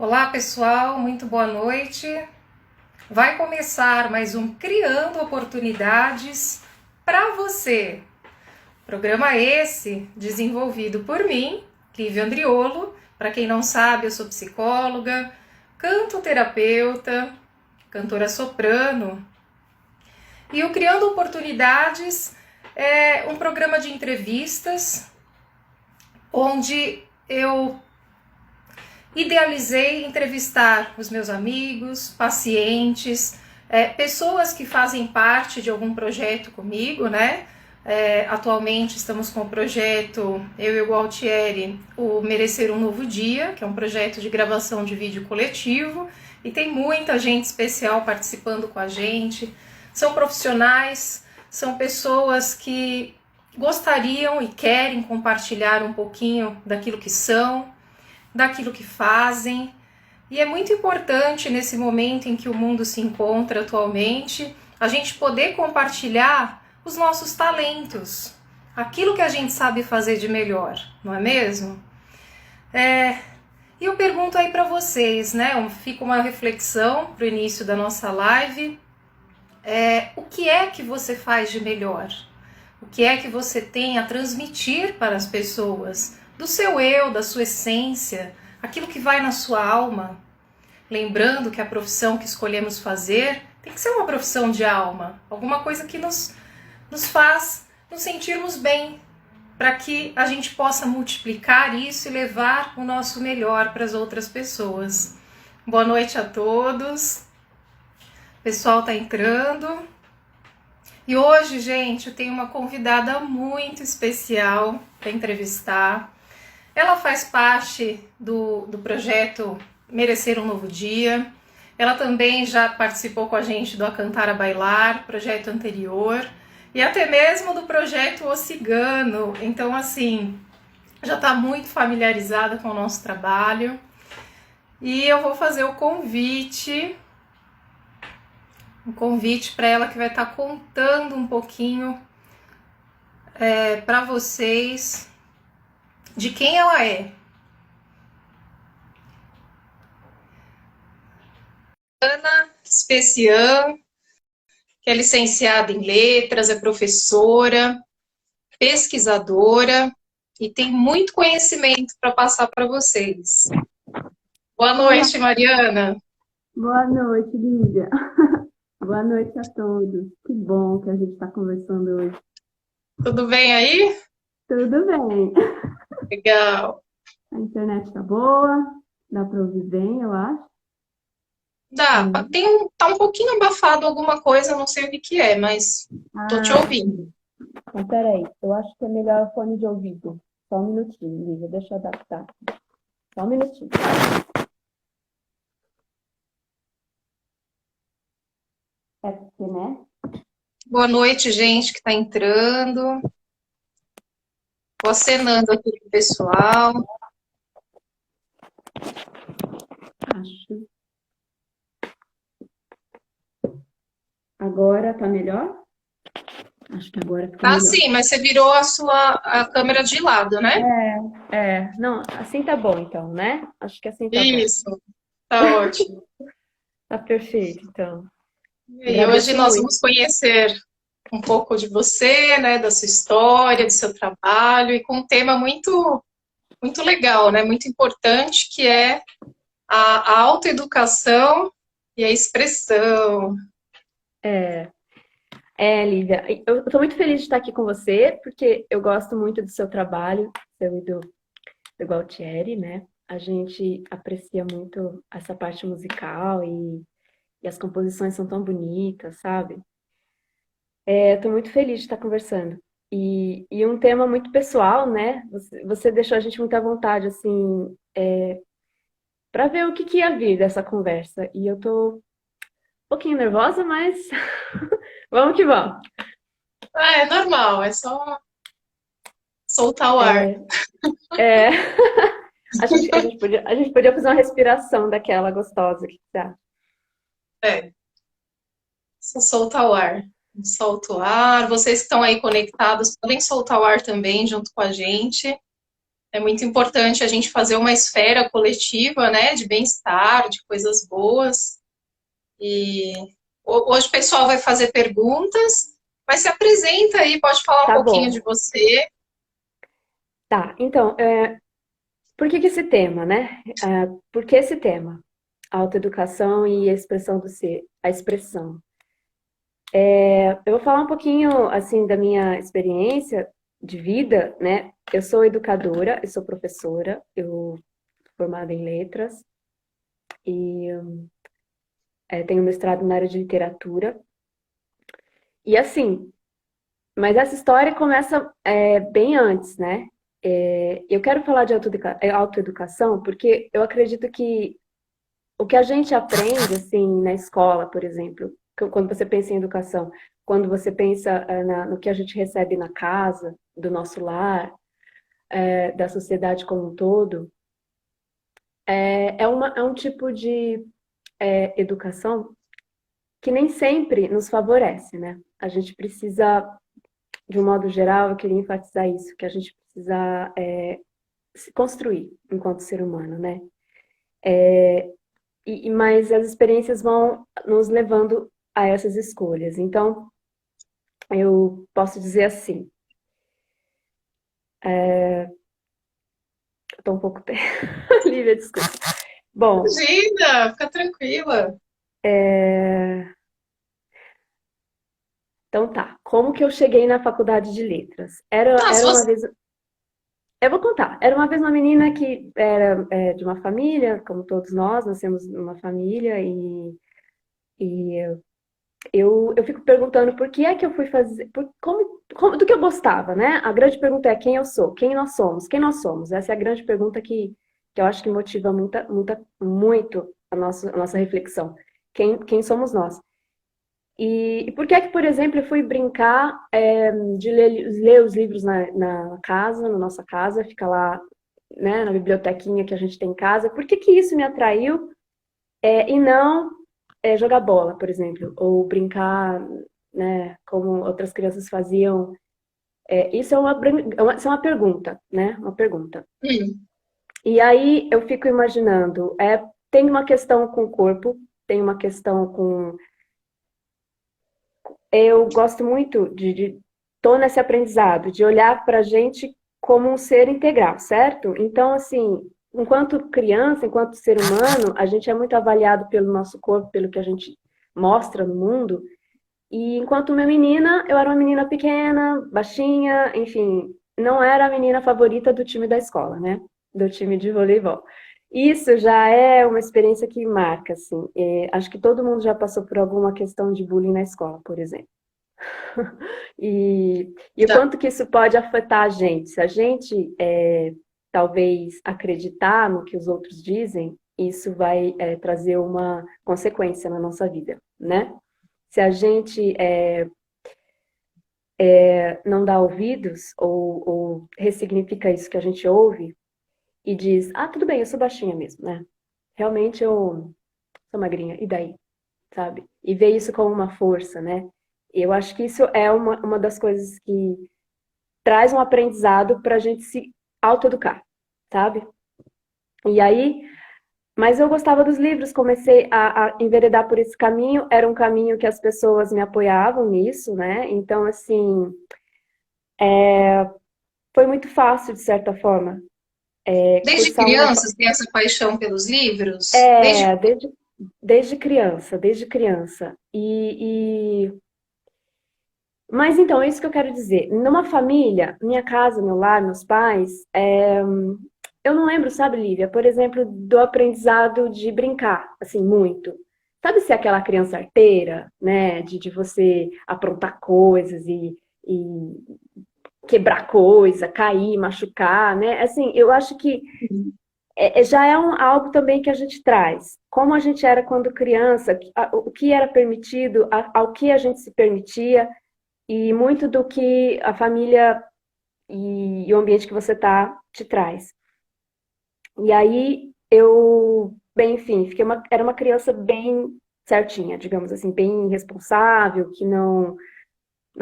Olá, pessoal, muito boa noite. Vai começar mais um Criando Oportunidades para você. Programa esse desenvolvido por mim, Lívia Andriolo. Para quem não sabe, eu sou psicóloga, cantoterapeuta, cantora soprano. E o Criando Oportunidades é um programa de entrevistas onde eu idealizei entrevistar os meus amigos, pacientes, pessoas que fazem parte de algum projeto comigo, né? Atualmente estamos com o projeto, eu e o Gualtieri, o Merecer um Novo Dia, que é um projeto de gravação de vídeo coletivo, e tem muita gente especial participando com a gente. São profissionais, são pessoas que gostariam e querem compartilhar um pouquinho daquilo que são, daquilo que fazem, e é muito importante nesse momento em que o mundo se encontra atualmente, a gente poder compartilhar os nossos talentos, aquilo que a gente sabe fazer de melhor, não é mesmo? E eu pergunto aí para vocês, né? Fica uma reflexão para o início da nossa live. O que é que você faz de melhor? O que é que você tem a transmitir para as pessoas? Do seu eu, da sua essência, aquilo que vai na sua alma. Lembrando que a profissão que escolhemos fazer tem que ser uma profissão de alma, alguma coisa que nos faz nos sentirmos bem, para que a gente possa multiplicar isso e levar o nosso melhor para as outras pessoas. Boa noite a todos. O pessoal está entrando. E hoje, gente, eu tenho uma convidada muito especial para entrevistar. Ela faz parte do projeto Merecer um Novo Dia. Ela também já participou com a gente do A Cantar a Bailar, projeto anterior, e até mesmo do projeto O Cigano. Então, assim, já está muito familiarizada com o nosso trabalho. E eu vou fazer o convite para ela, que vai estar contando um pouquinho para vocês de quem ela é. Ana Specian, que é licenciada em letras, é professora, pesquisadora e tem muito conhecimento para passar para vocês. Boa noite, Mariana. Boa noite, Lívia. Boa noite a todos. Que bom que a gente está conversando hoje. Tudo bem aí? Tudo bem. Legal. A internet está boa, dá para ouvir bem, eu acho. Dá, tá um pouquinho abafado alguma coisa, não sei o que é, mas tô te ouvindo. Então, peraí, eu acho que é melhor o fone de ouvido. Só um minutinho, Lívia, deixa eu adaptar. Só um minutinho. É porque, né? Boa noite, gente que está entrando. Tô acenando aqui pro pessoal. Acho. Agora tá melhor? Acho que agora ficou Tá melhor. sim, mas você virou a câmera de lado, né? Não, assim tá bom então, né? Acho que assim tá bom. Isso, tá ótimo. Tá perfeito, então. E hoje Agradeço nós muito. vamos conhecer um pouco de você, né, da sua história, do seu trabalho, e com um tema muito legal, né, muito importante, que é a autoeducação e a expressão. Lívia, eu estou muito feliz de estar aqui com você, porque eu gosto muito do seu trabalho, seu e do Gualtieri, né? A gente aprecia muito essa parte musical e as composições são tão bonitas, sabe? Estou muito feliz de estar conversando. E um tema muito pessoal, né? Você deixou a gente muito à vontade, assim, para ver o que ia vir dessa conversa. E eu estou um pouquinho nervosa, mas vamos que vamos. Ah, é normal, é só soltar o ar. É, é... a gente podia fazer uma respiração daquela gostosa, o que você acha? É, só soltar o ar. Solta o ar. Vocês que estão aí conectados podem soltar o ar também junto com a gente. É muito importante a gente fazer uma esfera coletiva, né, de bem-estar, de coisas boas. E hoje o pessoal vai fazer perguntas, mas se apresenta aí, pode falar um Tá pouquinho de bom. você. Tá, então, por que que esse tema, né? Por que esse tema? Autoeducação e a expressão do ser, a expressão. Eu vou falar um pouquinho, assim, da minha experiência de vida, né? Eu sou educadora, eu sou professora, eu sou formada em letras e tenho mestrado na área de literatura. E assim, mas essa história começa bem antes, né? Eu quero falar de autoeducação porque eu acredito que o que a gente aprende, assim, na escola, por exemplo, quando você pensa em educação, quando você pensa no que a gente recebe na casa, do nosso lar, da sociedade como um todo, é um tipo de educação que nem sempre nos favorece, né? A gente precisa, de um modo geral, eu queria enfatizar isso, que a gente precisa se construir enquanto ser humano, né? Mas as experiências vão nos levando a essas escolhas. Então, eu posso dizer assim, estou um pouco Lívia, desculpa. Bom, Imagina, fica tranquila. então tá. Como que eu cheguei na faculdade de letras? Ah, se Era uma você... vez. Eu vou contar. Era uma vez uma menina que era de uma família, como todos nós, nascemos numa família, e eu fico perguntando por que é que eu fui fazer. Do que eu gostava, né? A grande pergunta é quem eu sou, quem nós somos, quem nós somos. Essa é a grande pergunta que eu acho que motiva muito a nossa reflexão. Quem somos nós? E por que é que, por exemplo, eu fui brincar de ler os livros na casa, na nossa casa, ficar lá, né, na bibliotequinha que a gente tem em casa? Por que que isso me atraiu e não jogar bola, por exemplo, ou brincar, né, como outras crianças faziam? Isso isso é uma pergunta, né? Uma pergunta. Hum, E aí eu fico imaginando, tem uma questão com o corpo, tem uma questão com. Eu gosto muito tô nesse aprendizado, de olhar para a gente como um ser integral, certo? Então, assim, enquanto criança, enquanto ser humano, a gente é muito avaliado pelo nosso corpo, pelo que a gente mostra no mundo. E enquanto uma menina, eu era uma menina pequena, baixinha, enfim, não era a menina favorita do time da escola, né? Do time de voleibol. Isso já é uma experiência que marca, assim. Acho que todo mundo já passou por alguma questão de bullying na escola, por exemplo. E o já. quanto que isso pode afetar a gente? Se a gente talvez acreditar no que os outros dizem, isso vai trazer uma consequência na nossa vida, né? Se a gente não dá ouvidos ou ressignifica isso que a gente ouve e diz, ah, tudo bem, eu sou baixinha mesmo, né? Realmente eu sou magrinha, e daí? Sabe? E ver isso como uma força, né? Eu acho que isso é uma das coisas que traz um aprendizado para a gente se autoeducar, sabe? E aí, mas eu gostava dos livros, comecei a enveredar por esse caminho, era um caminho que as pessoas me apoiavam nisso, né? Então, assim, foi muito fácil, de certa forma, Desde cursar uma. criança, você tem essa paixão pelos livros? Desde... É, desde criança, desde criança. Mas então, é isso que eu quero dizer. Numa família, minha casa, meu lar, meus pais, eu não lembro, sabe, Lívia, por exemplo, do aprendizado de brincar, assim, muito. Sabe ser aquela criança arteira, né? De você aprontar coisas e quebrar coisa, cair, machucar, né? Assim, eu acho que já é algo também que a gente traz. Como a gente era quando criança, o que era permitido, ao que a gente se permitia, e muito do que a família e o ambiente que você tá te traz. E aí bem, enfim, era uma criança bem certinha, digamos assim, bem responsável, que não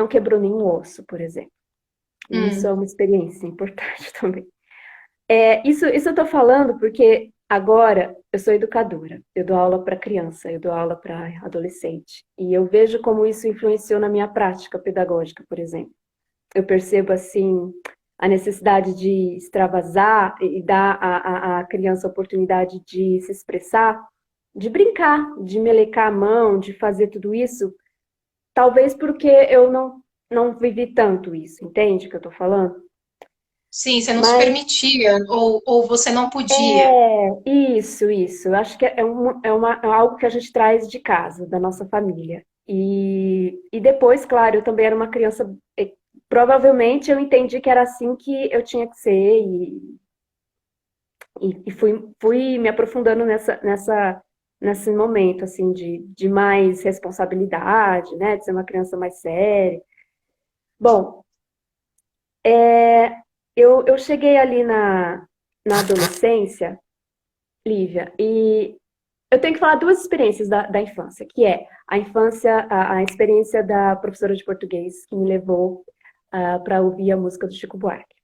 quebrou nenhum osso, por exemplo. E isso é Hum, uma experiência importante também. Isso eu tô falando porque agora eu sou educadora. Eu dou aula para criança, eu dou aula para adolescente. E eu vejo como isso influenciou na minha prática pedagógica, por exemplo. Eu percebo, assim, a necessidade de extravasar e dar à criança a oportunidade de se expressar, de brincar, de melecar a mão, de fazer tudo isso. Talvez porque eu não vivi tanto isso, entende o que eu tô falando? Sim, você não se Mas permitia, ou você não podia. isso. Eu acho que é algo que a gente traz de casa, da nossa família. E depois, claro, eu também era uma criança. Provavelmente eu entendi que era assim que eu tinha que ser, e fui me aprofundando nesse momento, assim, de mais responsabilidade, né? De ser uma criança mais séria. Bom, eu cheguei ali na adolescência, Lívia, e eu tenho que falar duas experiências da infância, que é a infância, a experiência da professora de português que me levou para ouvir a música do Chico Buarque.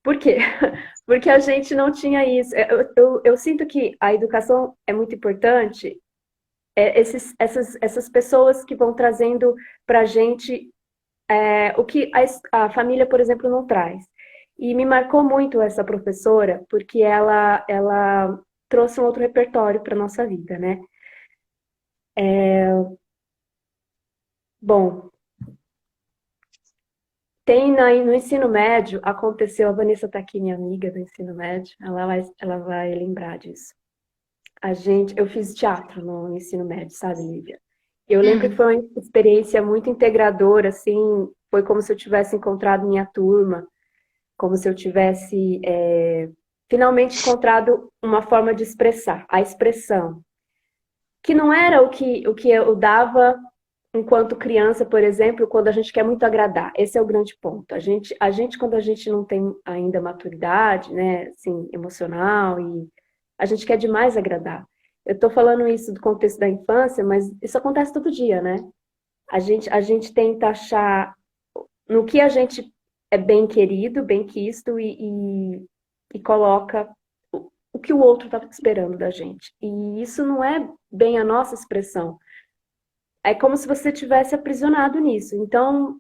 Por quê? Porque a gente não tinha isso. Eu sinto que a educação é muito importante, essas pessoas que vão trazendo para a gente o que a família, por exemplo, não traz. E me marcou muito essa professora, porque ela trouxe um outro repertório para nossa vida, né? Bom, no ensino médio, aconteceu, a Vanessa está aqui, minha amiga do ensino médio, ela vai lembrar disso. Eu fiz teatro no ensino médio, sabe, Lívia? Eu lembro que Hum. foi uma experiência muito integradora, assim, foi como se eu tivesse encontrado minha turma, como se eu tivesse finalmente encontrado uma forma de expressar, a expressão, que não era o que eu dava enquanto criança, por exemplo, quando a gente quer muito agradar. Esse é o grande ponto. A gente quando a gente não tem ainda maturidade, né, assim, emocional, e a gente quer demais agradar. Eu estou falando isso do contexto da infância, mas isso acontece todo dia, né? A gente tenta achar no que a gente é bem querido, bem quisto e coloca o que o outro está esperando da gente. E isso não é bem a nossa expressão. É como se você tivesse aprisionado nisso. Então,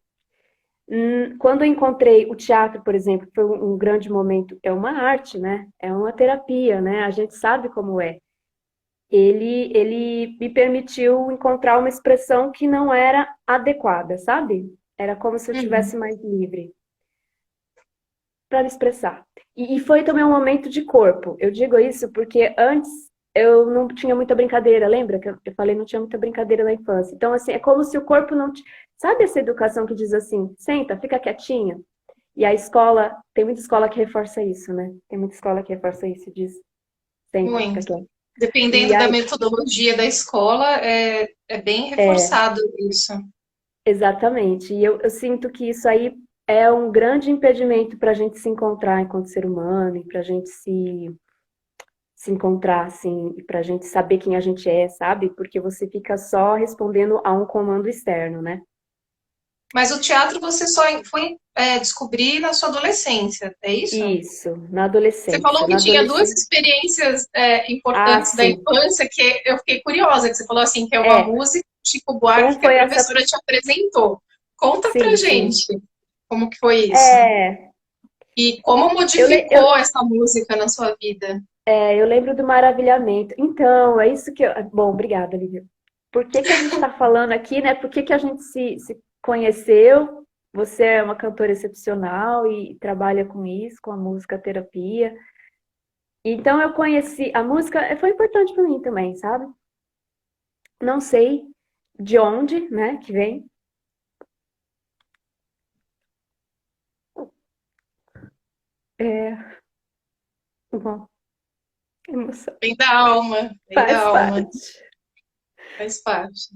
quando eu encontrei o teatro, por exemplo, foi um grande momento. É uma arte, né? É uma terapia, né? A gente sabe como é. Ele me permitiu encontrar uma expressão que não era adequada, sabe? Era como se eu tivesse Uhum. mais livre para me expressar. E foi também um momento de corpo. Eu digo isso porque antes eu não tinha muita brincadeira, lembra que eu falei não tinha muita brincadeira na infância. Então, assim, é como se o corpo não. Sabe essa educação que diz assim, senta, fica quietinha? E a escola, tem muita escola que reforça isso, né? Tem muita escola que reforça isso e diz, senta, fica Muito. quieta. E Dependendo da aí, metodologia da escola, é bem reforçado isso. exatamente. E eu sinto que isso aí é um grande impedimento para a gente se encontrar enquanto ser humano e para a gente se encontrar, assim, e para a gente saber quem a gente é, sabe? Porque você fica só respondendo a um comando externo, né? Mas o teatro você só foi descobrir na sua adolescência, é isso? Isso, na Você falou adolescência. que Na tinha duas adolescência. experiências Ah, importantes da sim. infância que eu fiquei curiosa, que você falou assim, que é uma É, música Chico Buarque um que a foi essa. professora te apresentou. Conta pra Sim, sim. gente como que foi isso. É, E como eu, le- eu, modificou essa música na sua vida. eu lembro do maravilhamento. Então, é isso que eu. Bom, obrigada, Lívia. Por que que a gente está falando aqui, né? Por que que a gente se conheceu? Você é uma cantora excepcional e trabalha com isso, com a música terapia. Então eu conheci a música, foi importante para mim também, sabe? Não sei de onde, né, que vem. É uma emoção. Vem da Faz alma, parte. faz parte.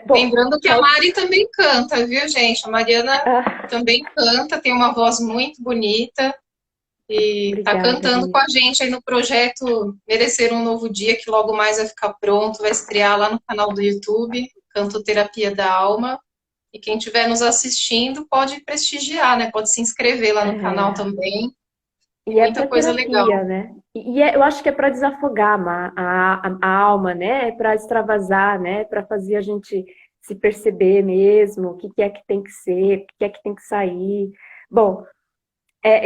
Bom, Lembrando que a Mari também canta, viu, gente? A Mariana ah, também canta, tem uma voz muito bonita e tá obrigada, cantando com Lívia. a gente aí no projeto Merecer um Novo Dia, que logo mais vai ficar pronto, vai estrear lá no canal do YouTube, Canto Terapia da Alma. E quem estiver nos assistindo pode prestigiar, né? Pode se inscrever lá no canal É, também. Tem e é muita para coisa legal. terapia, né? Eu acho que é para desafogar a alma, né? É para extravasar, né? Para fazer a gente se perceber mesmo, o que que é que tem que ser, o que é que tem que sair. Bom,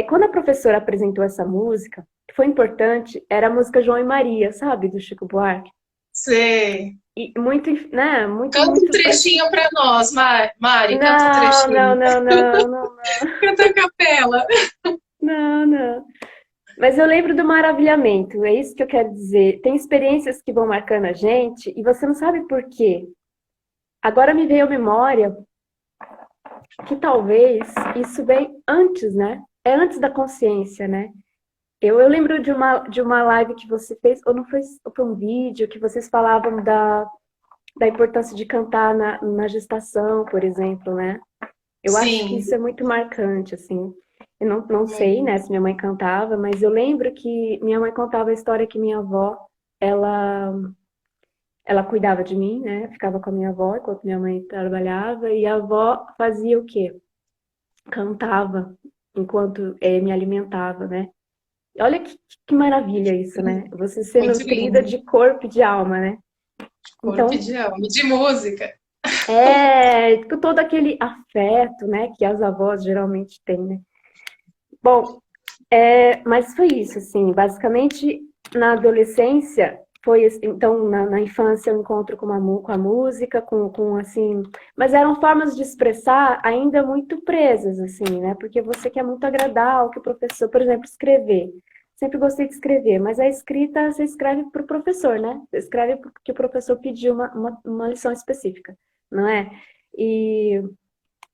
quando a professora apresentou essa música, que foi importante, era a música João e Maria, sabe? Do Chico Buarque. Sei. E muito, né? Muito, Canta um muito. trechinho para nós, Mari. Canta um Não, não, trechinho. não, não, não, Canta a capela. não, não. Mas eu lembro do maravilhamento, é isso que eu quero dizer. Tem experiências que vão marcando a gente e você não sabe por quê. Agora me veio à memória que talvez isso vem antes, né? É antes da consciência, né? Eu lembro de uma live que você fez, ou não foi, ou foi um vídeo, que vocês falavam da importância de cantar na gestação, por exemplo, né? Eu acho que Sim, isso é muito marcante, assim. Eu não sei, né, muito. se minha mãe cantava, mas eu lembro que minha mãe contava a história que minha avó, ela, ela cuidava de mim, né? Ficava com a minha avó enquanto minha mãe trabalhava, e a avó fazia o quê? Cantava enquanto me alimentava, né? E olha que maravilha isso, né? Você ser Muito nutrida lindo. de corpo e de alma, né? Corpo Então, de alma. De música. com todo aquele afeto, né, que as avós geralmente têm, né? Bom, mas foi isso, assim, basicamente na adolescência foi então na infância eu encontro com a música, com assim, mas eram formas de expressar ainda muito presas, assim, né? Porque você quer muito agradar o que o professor, por exemplo, escrever. Sempre gostei de escrever, mas a escrita você escreve para o professor, né? Você escreve porque o professor pediu uma lição específica, não é? E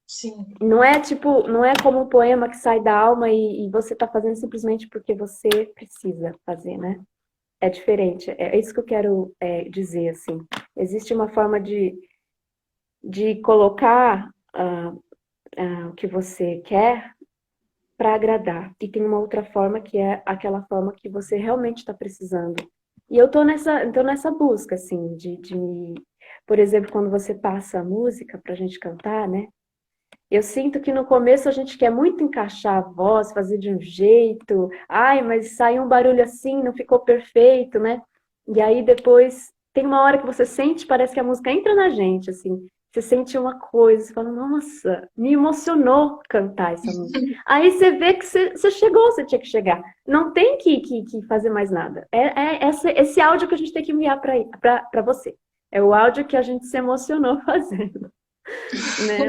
Sim. não é tipo, não é como um poema que sai da alma e você está fazendo simplesmente porque você precisa fazer, né? É diferente. É isso que eu quero dizer, assim. Existe uma forma de colocar o que você quer para agradar. E tem uma outra forma que é aquela forma que você realmente está precisando. E eu tô nessa busca, assim, por exemplo, quando você passa a música pra gente cantar, né? Eu sinto que no começo a gente quer muito encaixar a voz, fazer de um jeito. Ai, mas saiu um barulho assim, não ficou perfeito, né? E aí depois tem uma hora que você sente, parece que a música entra na gente, assim. Você sente uma coisa, você fala, nossa, me emocionou cantar essa música. Aí você vê que você chegou, você tinha que chegar. Não tem que fazer mais nada. Esse áudio que a gente tem que enviar para você. É o áudio que a gente se emocionou fazendo, né?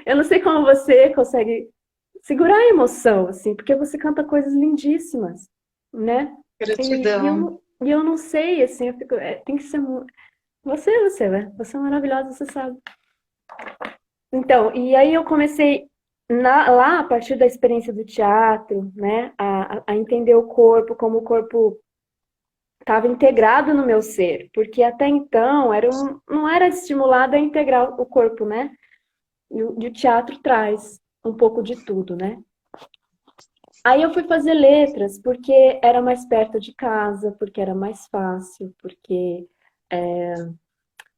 Eu não sei como você consegue segurar a emoção, assim, porque você canta coisas lindíssimas, né? Gratidão. E eu não sei, assim, eu fico, tem que ser você, né? Você é maravilhosa, você sabe. Então, e aí eu comecei lá, a partir da experiência do teatro, né, a entender o corpo, como o corpo estava integrado no meu ser, porque até então não era estimulada a integrar o corpo, né? E o teatro traz um pouco de tudo, né? Aí eu fui fazer letras porque era mais perto de casa, porque era mais fácil, porque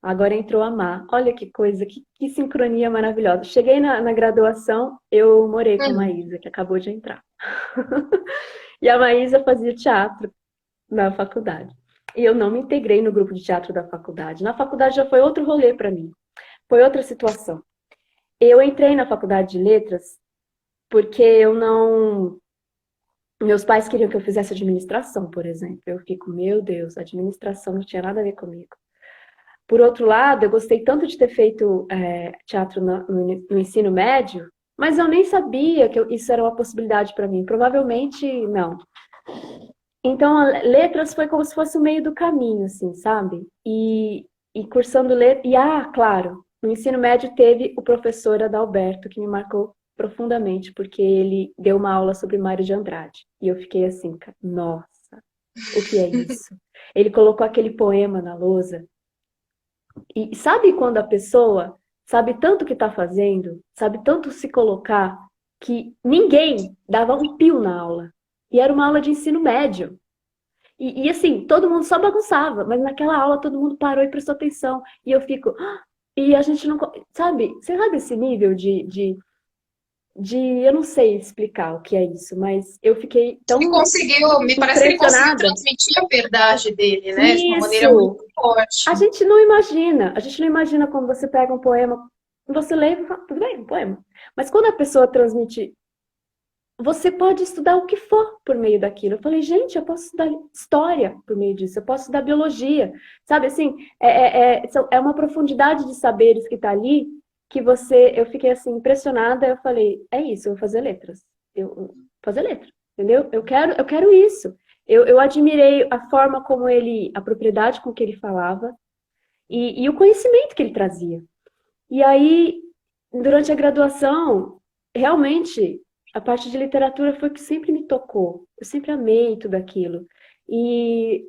agora entrou a Má. Olha que coisa, que sincronia maravilhosa. Cheguei na graduação, eu morei com a Hum, Maísa, que acabou de entrar. E a Maísa fazia teatro na faculdade. E eu não me integrei no grupo de teatro da faculdade. Na faculdade já foi outro rolê para mim. Foi outra situação. Eu entrei na faculdade de letras porque eu não. Meus pais queriam que eu fizesse administração, por exemplo. Eu fico, meu Deus, administração não tinha nada a ver comigo. Por outro lado, eu gostei tanto de ter feito teatro no ensino médio, mas eu nem sabia que isso era uma possibilidade para mim. Provavelmente não. Então, letras foi como se fosse o meio do caminho, assim, sabe? E cursando letras. Claro, no ensino médio teve o professor Adalberto, que me marcou profundamente, porque ele deu uma aula sobre Mário de Andrade. E eu fiquei assim, nossa, o que é isso? Ele colocou aquele poema na lousa. E sabe quando a pessoa sabe tanto o que está fazendo, sabe tanto se colocar, que ninguém dava um pio na aula. E era uma aula de ensino médio. E assim, todo mundo só bagunçava, mas naquela aula todo mundo parou e prestou atenção. E eu fico, E a gente não, sabe, você sabe esse nível eu não sei explicar o que é isso, mas eu fiquei Ele tão conseguiu, me parece que ele conseguiu impressionada. transmitir a verdade dele, né? De uma maneira muito Isso! forte. A gente não imagina quando você pega um poema, você lê e fala, tudo bem, um poema. Mas quando a pessoa transmite, você pode estudar o que for por meio daquilo. Eu falei, gente, eu posso estudar história por meio disso, eu posso estudar biologia. Sabe assim, é uma profundidade de saberes que está ali que eu fiquei assim, impressionada. Eu falei, é isso, eu vou fazer letras. Eu vou fazer letra, entendeu? Eu quero isso. Eu admirei a forma como a propriedade com que ele falava e o conhecimento que ele trazia. E aí, durante a graduação, realmente, a parte de literatura foi o que sempre me tocou. Eu sempre amei tudo aquilo. E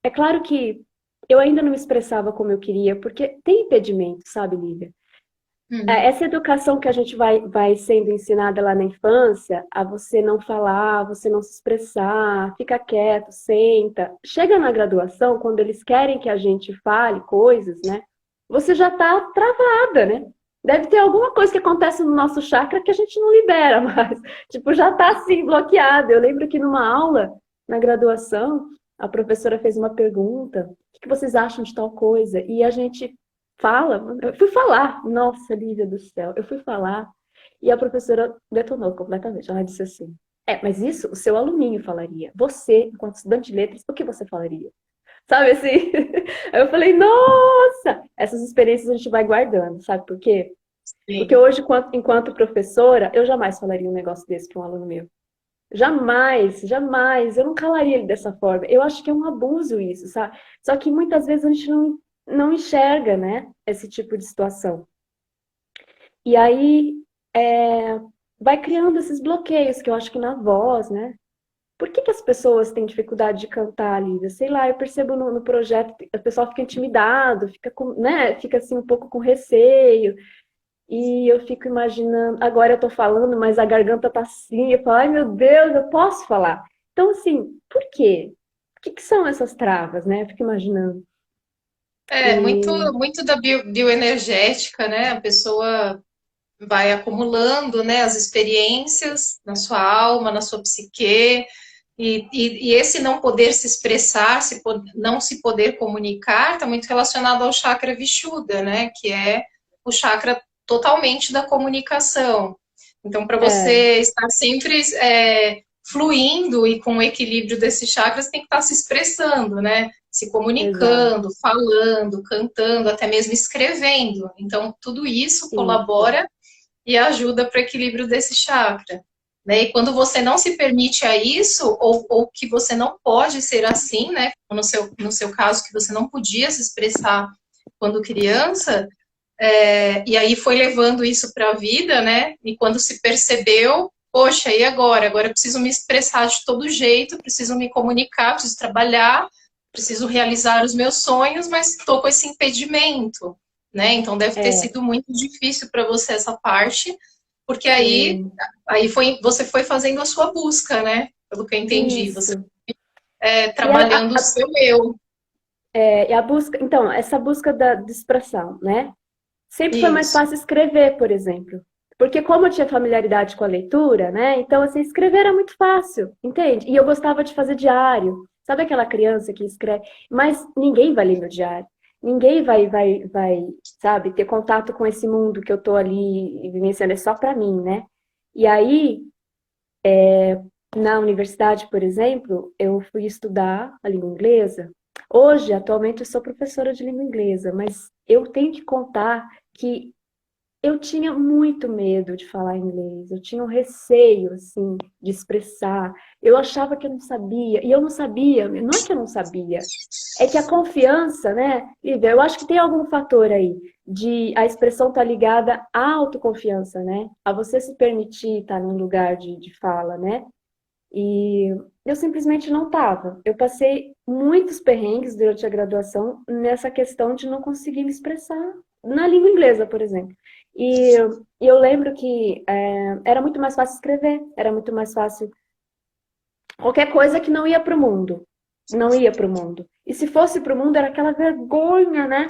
é claro que eu ainda não me expressava como eu queria, porque tem impedimento, sabe, Lívia? Uhum. Essa educação que a gente vai sendo ensinada lá na infância, a você não falar, você não se expressar, fica quieto, senta. Chega na graduação, quando eles querem que a gente fale coisas, né? Você já está travada, né? Deve ter alguma coisa que acontece no nosso chakra que a gente não libera mais. Tipo, já está assim, bloqueado. Eu lembro que numa aula, na graduação, a professora fez uma pergunta: o que vocês acham de tal coisa? E a gente fala, eu fui falar, nossa, Lívia do céu, eu fui falar e a professora detonou completamente. Ela disse assim: mas isso o seu aluninho falaria. Você, enquanto estudante de letras, o que você falaria? Sabe assim? Aí eu falei, nossa! Essas experiências a gente vai guardando, sabe por quê? Porque Sim. hoje, enquanto professora, eu jamais falaria um negócio desse para um aluno meu. Jamais, jamais. Eu não calaria ele dessa forma. Eu acho que é um abuso isso, sabe? Só que muitas vezes a gente não enxerga, né, esse tipo de situação. E aí vai criando esses bloqueios que eu acho que na voz, né? Por que as pessoas têm dificuldade de cantar, Lívia? Sei lá, eu percebo no projeto, o pessoal fica intimidado, fica com, né? Fica assim um pouco com receio. E eu fico imaginando, agora eu tô falando, mas a garganta tá assim, eu falo, ai meu Deus, eu posso falar. Então, assim, por quê? O que são essas travas, né? Eu fico imaginando. É, muito, E muito da bioenergética, né? A pessoa vai acumulando, né, as experiências na sua alma, na sua psique, e esse não poder se expressar, não se poder comunicar, está muito relacionado ao chakra Vishuddha, né, que é o chakra totalmente da comunicação. Então, para é, você estar sempre fluindo e com o equilíbrio desses chakras, tem que estar se expressando, né? Se exato. comunicando, falando, cantando, até mesmo escrevendo. Então, tudo isso Isso. colabora e ajuda para o equilíbrio desse chakra. Né? E quando você não se permite a isso, ou que você não pode ser assim, né? No seu caso, que você não podia se expressar quando criança, e aí foi levando isso para a vida, né? E quando se percebeu, poxa, e agora? Agora eu preciso me expressar de todo jeito, preciso me comunicar, preciso trabalhar, preciso realizar os meus sonhos, mas estou com esse impedimento, né? Então deve ter É, sido muito difícil para você essa parte, porque aí, foi. você foi fazendo a sua busca, né? Pelo que eu entendi, você Isso. E trabalhando o seu eu. a busca, então, essa busca de expressão, né? Sempre foi mais Isso. fácil escrever, por exemplo. Porque como eu tinha familiaridade com a leitura, né? Então, assim, escrever era muito fácil, entende? E eu gostava de fazer diário. Sabe aquela criança que escreve? Mas ninguém vai ler meu diário. Ninguém sabe, ter contato com esse mundo que eu tô ali vivenciando. É só para mim, né? E aí, na universidade, por exemplo, eu fui estudar a língua inglesa. Hoje, atualmente, eu sou professora de língua inglesa, mas eu tenho que contar que eu tinha muito medo de falar inglês, eu tinha um receio, assim, de expressar. Eu achava que eu não sabia, e eu não sabia, não é que eu não sabia, é que a confiança, né, Lívia, eu acho que tem algum fator aí, de a expressão tá ligada à autoconfiança, né, a você se permitir estar num lugar de fala, né, e eu simplesmente não estava. Eu passei muitos perrengues durante a graduação nessa questão de não conseguir me expressar na língua inglesa, por exemplo. E eu lembro que era muito mais fácil escrever, era muito mais fácil qualquer coisa que não ia para o mundo. Não ia para o mundo. E se fosse para o mundo, era aquela vergonha, né?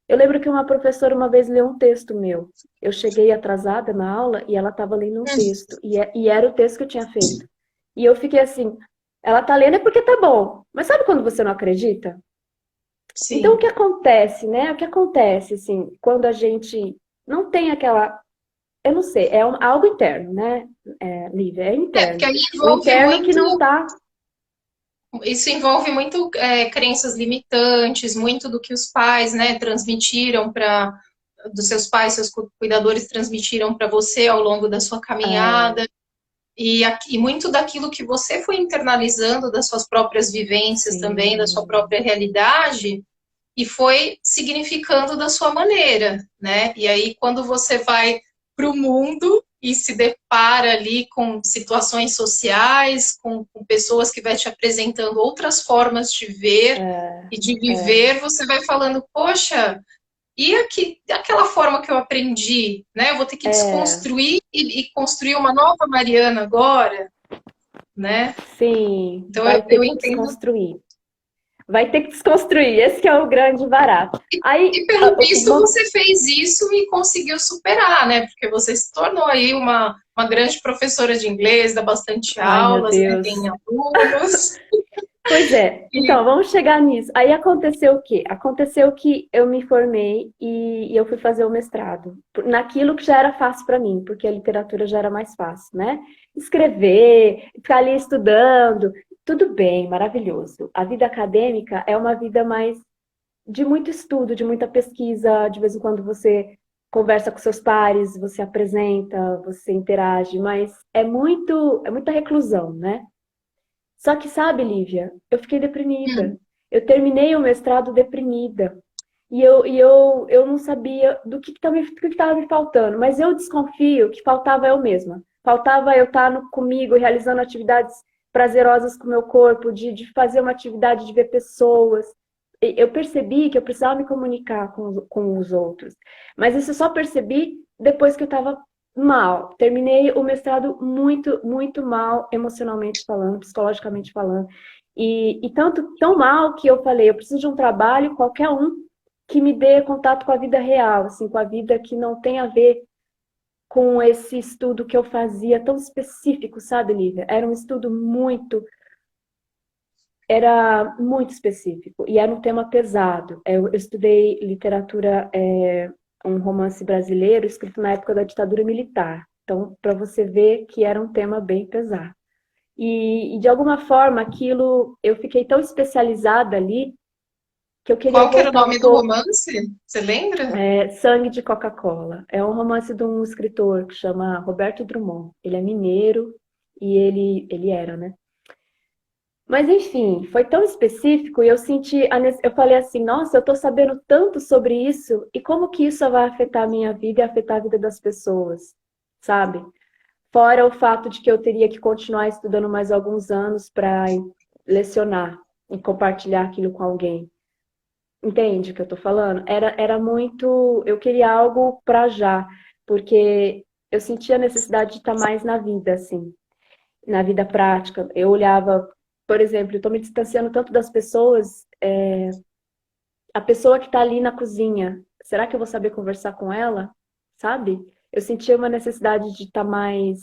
Eu lembro que uma professora uma vez leu um texto meu. Eu cheguei atrasada na aula e ela estava lendo um texto. E era o texto que eu tinha feito. E eu fiquei assim, ela tá lendo é porque tá bom. Mas sabe quando você não acredita? Então, o Sim. que acontece, né? O que acontece, assim, quando a gente não tem aquela. Eu não sei, algo interno, né, Lívia? É Porque interno. aí O envolve interno que muito, não tá. isso envolve muito crenças limitantes, muito do que os pais, né, transmitiram para dos seus pais, seus cuidadores transmitiram para você ao longo da sua É, caminhada. E muito daquilo que você foi internalizando das suas próprias vivências também, da sua sim. própria realidade, e foi significando da sua maneira, né? E aí, quando você vai para o mundo e se depara ali com situações sociais, com pessoas que vai te apresentando outras formas de ver É, e de é, viver, você vai falando, poxa, e aqui, aquela forma que eu aprendi, né? Eu vou ter que é, desconstruir e construir uma nova Mariana agora, né? sim, Então vai ter eu que entendo. desconstruir. Vai ter que desconstruir, esse que é o grande barato. Aí, E pelo visto você fez isso e conseguiu superar, né? Porque você se tornou aí uma grande professora de inglês, dá bastante ai meu aulas, né? Tem Deus. alunos. Pois é, E, então vamos chegar nisso. Aí aconteceu o quê? Aconteceu que eu me formei e eu fui fazer o mestrado naquilo que já era fácil para mim, porque a literatura já era mais fácil, né? Escrever, ficar ali estudando, tudo bem, maravilhoso. A vida acadêmica é uma vida mais de muito estudo, de muita pesquisa, de vez em quando você conversa com seus pares, você apresenta, você interage, mas é muita reclusão, né? Só que sabe, Lívia, eu fiquei deprimida. Eu terminei o mestrado deprimida. E eu não sabia do que estava me faltando, mas eu desconfio que faltava eu mesma. Faltava eu estar comigo, realizando atividades prazerosas com o meu corpo, de fazer uma atividade de ver pessoas. Eu percebi que eu precisava me comunicar com os outros. Mas isso eu só percebi depois que eu estava mal. Terminei o mestrado muito, muito mal, emocionalmente falando, psicologicamente falando. E tanto tão mal que eu falei, eu preciso de um trabalho, qualquer um, que me dê contato com a vida real, assim, com a vida que não tem a ver com esse estudo que eu fazia tão específico, sabe, Lívia? Era muito específico e era um tema pesado. Eu estudei literatura, um romance brasileiro escrito na época da ditadura militar. Então, para você ver que era um tema bem pesado. E de alguma forma, aquilo, eu fiquei tão especializada ali que eu queria qual que era o voltar um nome do pouco. romance? Você lembra? Sangue de Coca-Cola. É um romance de um escritor que chama Roberto Drummond. Ele é mineiro e ele era, né? Mas enfim, foi tão específico e eu senti, eu falei assim, nossa, eu tô sabendo tanto sobre isso e como que isso vai afetar a minha vida e afetar a vida das pessoas, sabe? Fora o fato de que eu teria que continuar estudando mais alguns anos para lecionar e compartilhar aquilo com alguém. Entende o que eu tô falando? Era muito, eu queria algo para já, porque eu sentia a necessidade de estar mais na vida, assim, na vida prática. Eu olhava, por exemplo, eu estou me distanciando tanto das pessoas, a pessoa que está ali na cozinha, será que eu vou saber conversar com ela? Sabe? Eu sentia uma necessidade de estar mais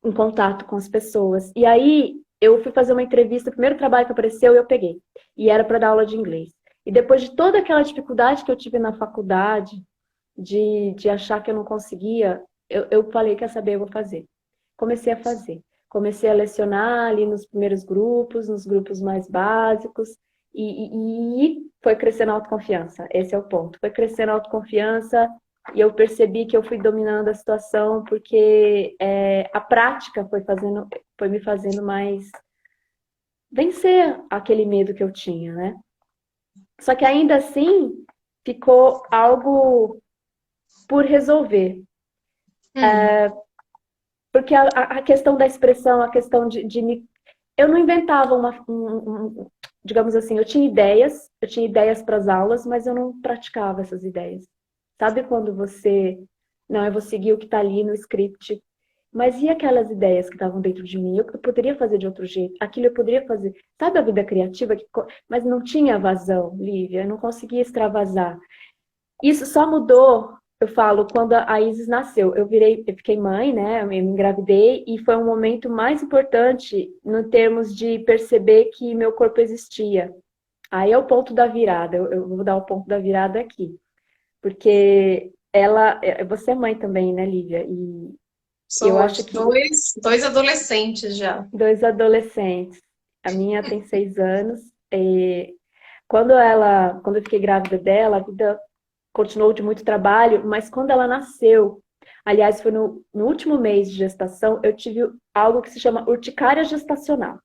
em contato com as pessoas. E aí eu fui fazer uma entrevista, o primeiro trabalho que apareceu eu peguei. E era para dar aula de inglês. E depois de toda aquela dificuldade que eu tive na faculdade, de achar que eu não conseguia, eu falei, quer saber, eu vou fazer. Comecei a fazer. Comecei a lecionar ali nos primeiros grupos, nos grupos mais básicos, e foi crescendo a autoconfiança. Esse é o ponto. Foi crescendo a autoconfiança e eu percebi que eu fui dominando a situação porque a prática foi me fazendo mais vencer aquele medo que eu tinha, né? Só que ainda assim ficou algo por resolver. Hum, Porque a questão da expressão, a questão eu não inventava digamos assim, eu tinha ideias para as aulas, mas eu não praticava essas ideias. Sabe quando você, não, eu vou seguir o que está ali no script, Mas e aquelas ideias que estavam dentro de mim? Eu poderia fazer de outro jeito. Aquilo eu poderia fazer. Sabe a vida criativa? Mas não tinha vazão, Lívia. Eu não conseguia extravasar. Isso só mudou, eu falo, quando a Isis nasceu. Eu fiquei mãe, né? Eu me engravidei e foi um momento mais importante no termos de perceber que meu corpo existia. Aí é o ponto da virada. Eu vou dar o ponto da virada aqui. Porque você é mãe também, né, Lívia? E eu Sou acho de que dois adolescentes já. dois adolescentes. A minha tem 6 anos. E quando eu fiquei grávida dela, a vida continuou de muito trabalho, mas quando ela nasceu, aliás, foi no último mês de gestação, eu tive algo que se chama urticária gestacional,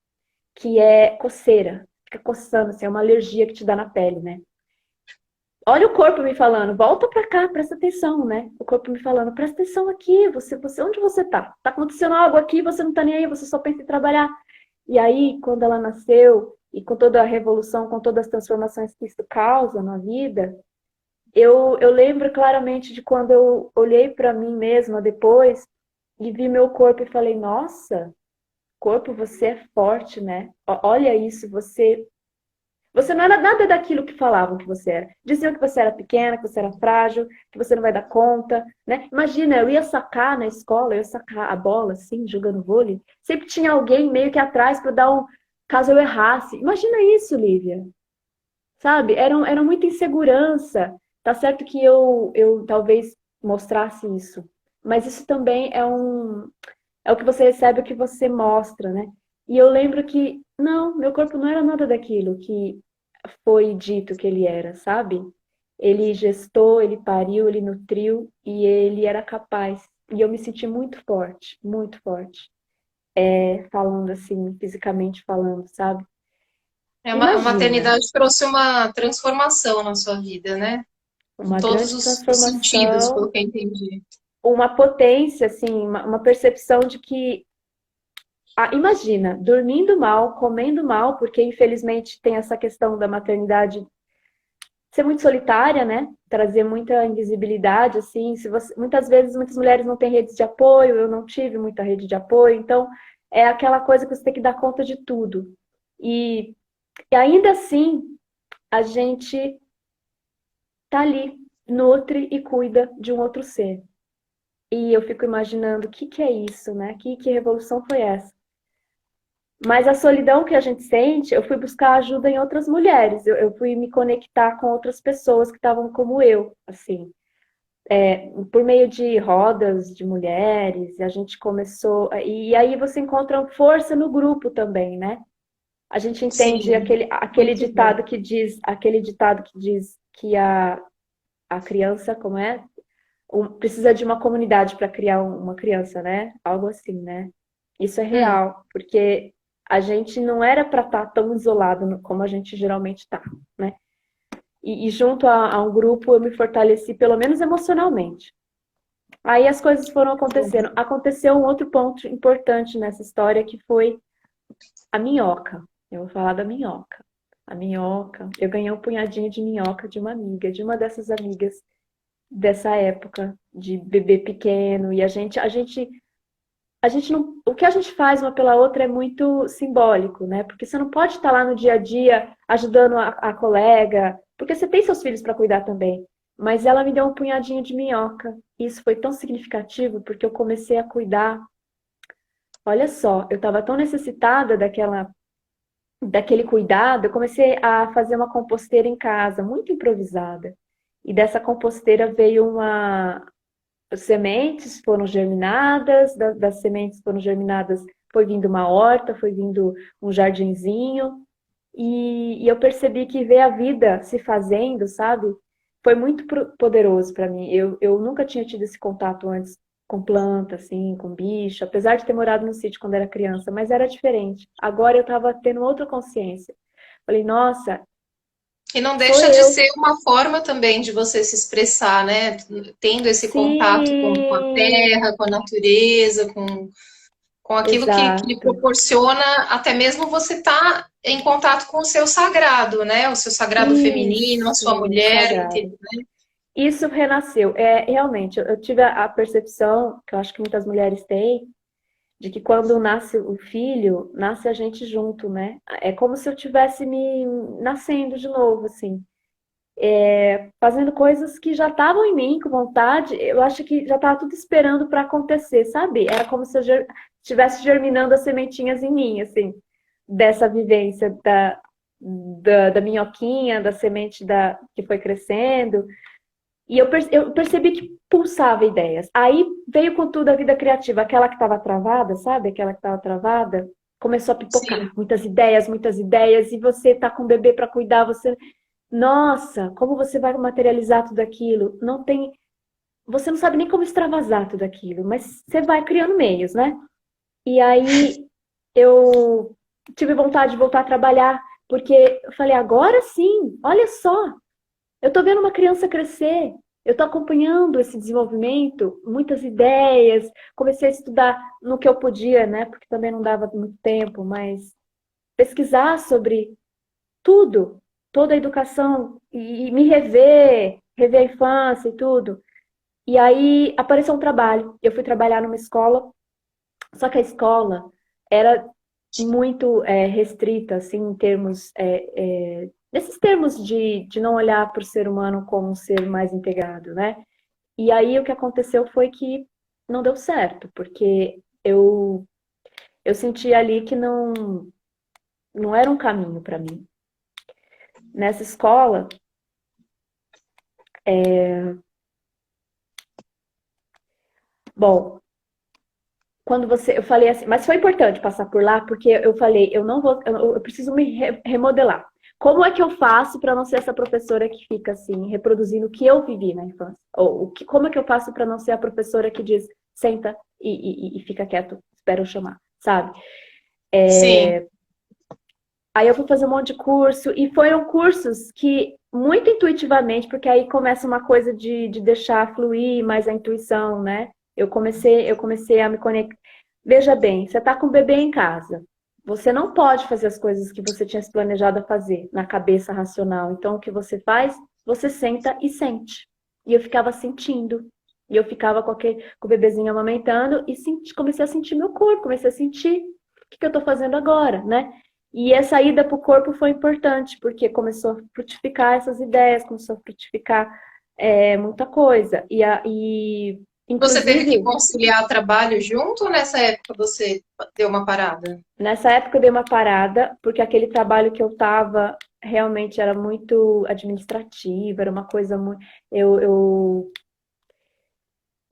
que é coceira, fica coçando, assim, é uma alergia que te dá na pele, né? Olha o corpo me falando, volta pra cá, presta atenção, né? O corpo me falando, presta atenção aqui, onde você tá? Tá acontecendo algo aqui, você não tá nem aí, você só pensa em trabalhar. E aí, quando ela nasceu, e com toda a revolução, com todas as transformações que isso causa na vida, eu lembro claramente de quando eu olhei para mim mesma depois e vi meu corpo e falei, nossa, corpo, você é forte, né? Olha isso, você não era nada daquilo que falavam que você era. Diziam que você era pequena, que você era frágil, que você não vai dar conta, né? Imagina, eu ia sacar na escola, eu ia sacar a bola assim, jogando vôlei, sempre tinha alguém meio que atrás para dar caso eu errasse. Imagina isso, Lívia. Sabe? Era muita insegurança. Tá certo que eu talvez mostrasse isso, mas isso também é o que você recebe, o que você mostra, né? E eu lembro que, não, meu corpo não era nada daquilo que foi dito que ele era, sabe? Ele gestou, ele pariu, ele nutriu e ele era capaz. E eu me senti muito forte, falando assim, fisicamente falando, sabe? A Imagina, maternidade trouxe uma transformação na sua vida, né? Em uma todos grande os sentidos, transformação, pelo que eu entendi. uma potência, assim, uma percepção de que, imagina, dormindo mal, comendo mal, porque infelizmente tem essa questão da maternidade ser muito solitária, né? Trazer muita invisibilidade, assim. Muitas vezes, muitas mulheres não têm redes de apoio, eu não tive muita rede de apoio, então é aquela coisa que você tem que dar conta de tudo. E, e ainda assim, a gente tá ali, nutre e cuida de um outro ser. E eu fico imaginando o que que é isso, né? Que revolução foi essa? Mas a solidão que a gente sente, eu fui buscar ajuda em outras mulheres. Eu fui me conectar com outras pessoas que estavam como eu, assim. Por meio de rodas de mulheres, a gente começou. E aí você encontra força no grupo também, né? A gente entende Sim, aquele muito bom. ditado que diz que a criança, como é? Precisa de uma comunidade para criar uma criança, né? Algo assim, né? Isso é Hum, real, porque a gente não era para estar tão isolado como a gente geralmente está, né? E junto a um grupo eu me fortaleci, pelo menos emocionalmente. Aí as coisas foram acontecendo. Aconteceu um outro ponto importante nessa história que foi a minhoca. Eu vou falar da minhoca. A minhoca, eu ganhei um punhadinho de minhoca de uma amiga, de uma dessas amigas dessa época de bebê pequeno e a gente não, o que a gente faz uma pela outra é muito simbólico, né? Porque você não pode estar lá no dia a dia ajudando a colega, porque você tem seus filhos para cuidar também. Mas ela me deu um punhadinho de minhoca. E isso foi tão significativo porque eu comecei a cuidar. Olha só, eu estava tão necessitada daquele cuidado, eu comecei a fazer uma composteira em casa, muito improvisada. E dessa composteira veio as sementes foram germinadas, das sementes foram germinadas, foi vindo uma horta, foi vindo um jardinzinho, e eu percebi que ver a vida se fazendo, sabe, foi muito poderoso para mim. Eu nunca tinha tido esse contato antes com planta, assim, com bicho, apesar de ter morado no sítio quando era criança, mas era diferente. Agora eu estava tendo outra consciência. Falei, nossa, e não sou deixa de eu. ser uma forma também de você se expressar, né? Tendo esse contato com a Sim, terra, com a natureza, com aquilo que lhe exato. proporciona até mesmo você estar em contato com o seu sagrado, né? O seu sagrado feminino, a sua Isso, mulher, sagrado. Isso renasceu. Realmente, eu tive a percepção, que eu acho que muitas mulheres têm, de que quando nasce o filho, nasce a gente junto, né? É como se eu tivesse me nascendo de novo, assim. Fazendo coisas que já estavam em mim, com vontade, eu acho que já estava tudo esperando para acontecer, sabe? Era como se eu estivesse germinando as sementinhas em mim, assim, dessa vivência da minhoquinha, da semente que foi crescendo. E eu percebi que pulsava ideias. Aí veio com tudo a vida criativa, aquela que estava travada, sabe? Aquela que estava travada, começou a Sim. pipocar. Muitas ideias, e você tá com o bebê para cuidar, você. Nossa, como você vai materializar tudo aquilo? Não tem. Você não sabe nem como extravasar tudo aquilo, mas você vai criando meios, né? E aí eu tive vontade de voltar a trabalhar, porque eu falei, agora sim, olha só, eu tô vendo uma criança crescer, eu tô acompanhando esse desenvolvimento, muitas ideias, comecei a estudar no que eu podia, né? Porque também não dava muito tempo, mas pesquisar sobre tudo, toda a educação, e me rever a infância e tudo. E aí apareceu um trabalho. Eu fui trabalhar numa escola, só que a escola era muito restrita, assim, em termos, nesses termos de não olhar para o ser humano como um ser mais integrado, né? E aí o que aconteceu foi que não deu certo, porque eu senti ali que não era um caminho para mim. Nessa escola, bom, quando eu falei assim, mas foi importante passar por lá, porque eu falei, eu não vou, eu preciso me remodelar. Como é que eu faço para não ser essa professora que fica assim, reproduzindo o que eu vivi na infância? Ou como é que eu faço para não ser a professora que diz, senta e fica quieto, espera eu chamar, sabe? Sim. Aí eu fui fazer um monte de curso, e foram cursos que, muito intuitivamente, porque aí começa uma coisa de deixar fluir mais a intuição, né? Eu comecei a me conectar. Veja bem, você está com o bebê em casa. Você não pode fazer as coisas que você tinha se planejado a fazer na cabeça racional. Então, o que você faz? Você senta e sente. E eu ficava sentindo. E eu ficava com o bebezinho amamentando e comecei a sentir meu corpo, comecei a sentir o que eu estou fazendo agora, né? E essa ida para o corpo foi importante, porque começou a frutificar essas ideias, começou a frutificar muita coisa. Você teve que Inclusive, conciliar trabalho junto ou nessa época você deu uma parada? nessa época eu dei uma parada, porque aquele trabalho que eu estava realmente era muito administrativo, era uma coisa muito.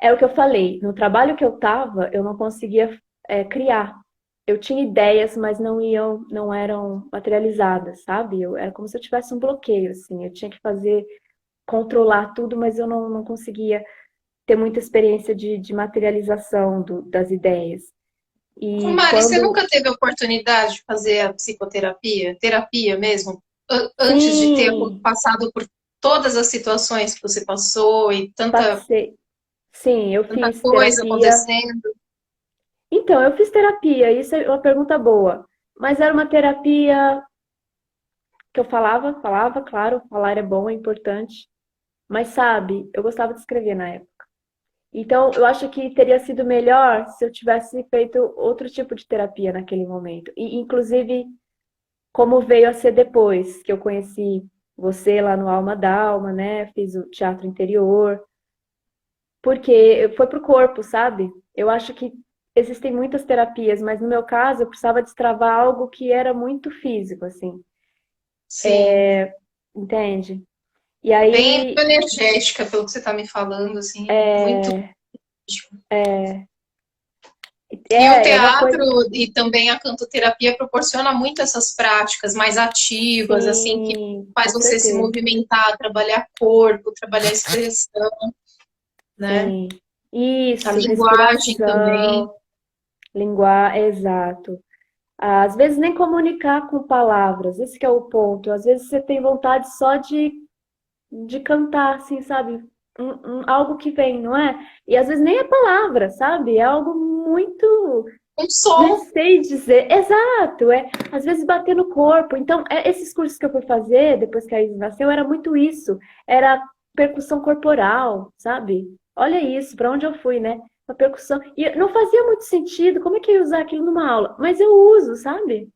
É o que eu falei, no trabalho que eu estava, eu não conseguia criar. Eu tinha ideias, mas não eram materializadas, sabe? Era como se eu tivesse um bloqueio, assim. Eu tinha que controlar tudo, mas eu não conseguia ter muita experiência de materialização das ideias. Ô, E Mari, você quando. nunca teve a oportunidade de fazer a psicoterapia, terapia mesmo, antes de ter Sim, passado por todas as situações que você passou e passei. Sim, eu tanta fiz coisa terapia. acontecendo? Então, eu fiz terapia, isso é uma pergunta boa. Mas era uma terapia que eu falava, claro, falar é bom, é importante. Mas sabe, eu gostava de escrever na época. Então, eu acho que teria sido melhor se eu tivesse feito outro tipo de terapia naquele momento. E, inclusive, como veio a ser depois que eu conheci você lá no Alma Dalma, né? Fiz o teatro interior. Porque foi pro corpo, sabe? Eu acho que existem muitas terapias, mas no meu caso eu precisava destravar algo que era muito físico, assim. Sim, Entende? E bem aí, energética, pelo que você está me falando, assim, muito. E o é uma teatro coisa. e também a cantoterapia proporciona muito essas práticas mais ativas, assim, que Sim, faz com você se certeza. movimentar, trabalhar corpo, trabalhar expressão, né? Sim. A Isso, linguagem também. respiração, linguagem, exato. Às vezes nem comunicar com palavras, esse que é o ponto. Às vezes você tem vontade só de cantar, assim, sabe? Algo que vem, não é? E às vezes nem é palavra, sabe? É algo muito. Um Nem som. sei dizer. Exato, às vezes bater no corpo. Então, esses cursos que eu fui fazer depois que a Isis nasceu, era muito isso. Era percussão corporal, sabe? Olha isso, para onde eu fui, né? uma percussão. E não fazia muito sentido, como é que eu ia usar aquilo numa aula? Mas eu uso, sabe?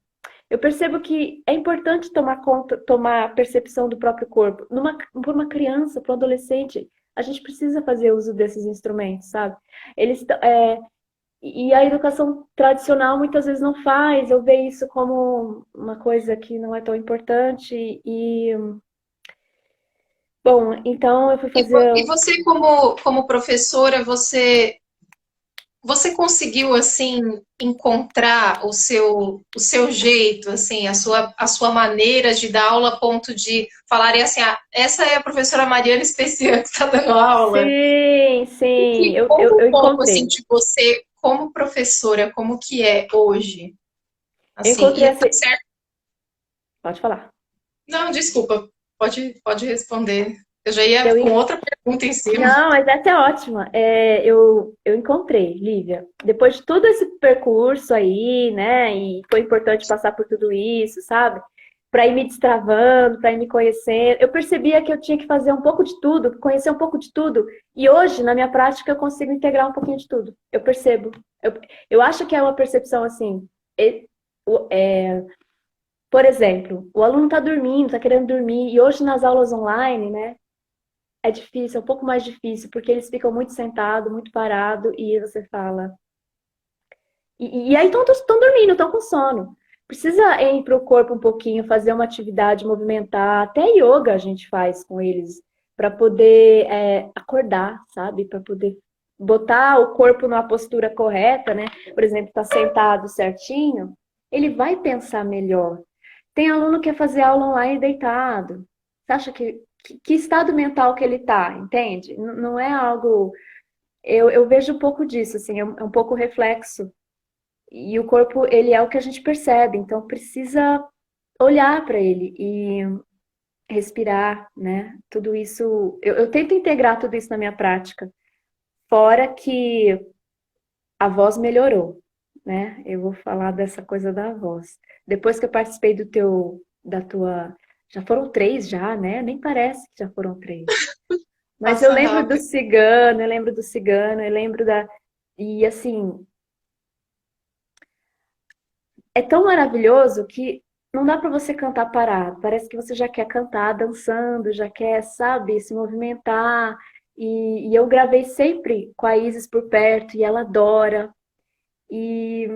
Eu percebo que é importante tomar conta, tomar percepção do próprio corpo. Para uma criança, para um adolescente, a gente precisa fazer uso desses instrumentos, sabe? Eles, e a educação tradicional muitas vezes não faz. Eu vejo isso como uma coisa que não é tão importante. E, bom, então eu fui fazer. E você, como professora, você conseguiu, assim, encontrar o seu jeito, assim, a sua maneira de dar aula a ponto de falarem assim, ah, essa é a professora Mariana Especian que está dando aula? Sim, sim, E conta um eu pouco, assim, encontrei. de você como professora, como que é hoje, Eu assim, encontrei e tá essa. certo? Pode falar. Não, desculpa, pode responder. Eu já ia Eu, com outra pergunta em cima. Não, mas essa é ótima. Eu encontrei, Lívia. Depois de todo esse percurso aí, né? E foi importante passar por tudo isso, sabe? Para ir me destravando, para ir me conhecendo. Eu percebia que eu tinha que fazer um pouco de tudo, conhecer um pouco de tudo. E hoje, na minha prática, eu consigo integrar um pouquinho de tudo. Eu percebo. Eu acho que é uma percepção assim. e- é, por exemplo, o aluno está dormindo, está querendo dormir, e hoje nas aulas online, né? É difícil, é um pouco mais difícil, porque eles ficam muito sentados, muito parados, e você fala. E aí estão dormindo, estão com sono. Precisa ir para o corpo um pouquinho, fazer uma atividade, movimentar. Até yoga a gente faz com eles, para poder acordar, sabe? Para poder botar o corpo numa postura correta, né? Por exemplo, está sentado certinho, ele vai pensar melhor. Tem aluno que quer fazer aula online deitado. Você acha que estado mental que ele está, entende? Não é algo. Eu vejo um pouco disso, assim, é um pouco reflexo. E o corpo, ele é o que a gente percebe, então precisa olhar para ele e respirar, né? Tudo isso. Eu tento integrar tudo isso na minha prática. Fora que a voz melhorou, né? Eu vou falar dessa coisa da voz. Depois que eu participei da tua, já foram três já, né? Nem parece que já foram três. Mas Passa rápido. eu lembro do cigano, eu lembro da, e assim, é tão maravilhoso que não dá para você cantar parado. Parece que você já quer cantar dançando, já quer, sabe, se movimentar. E eu gravei sempre com a Isis por perto e ela adora. E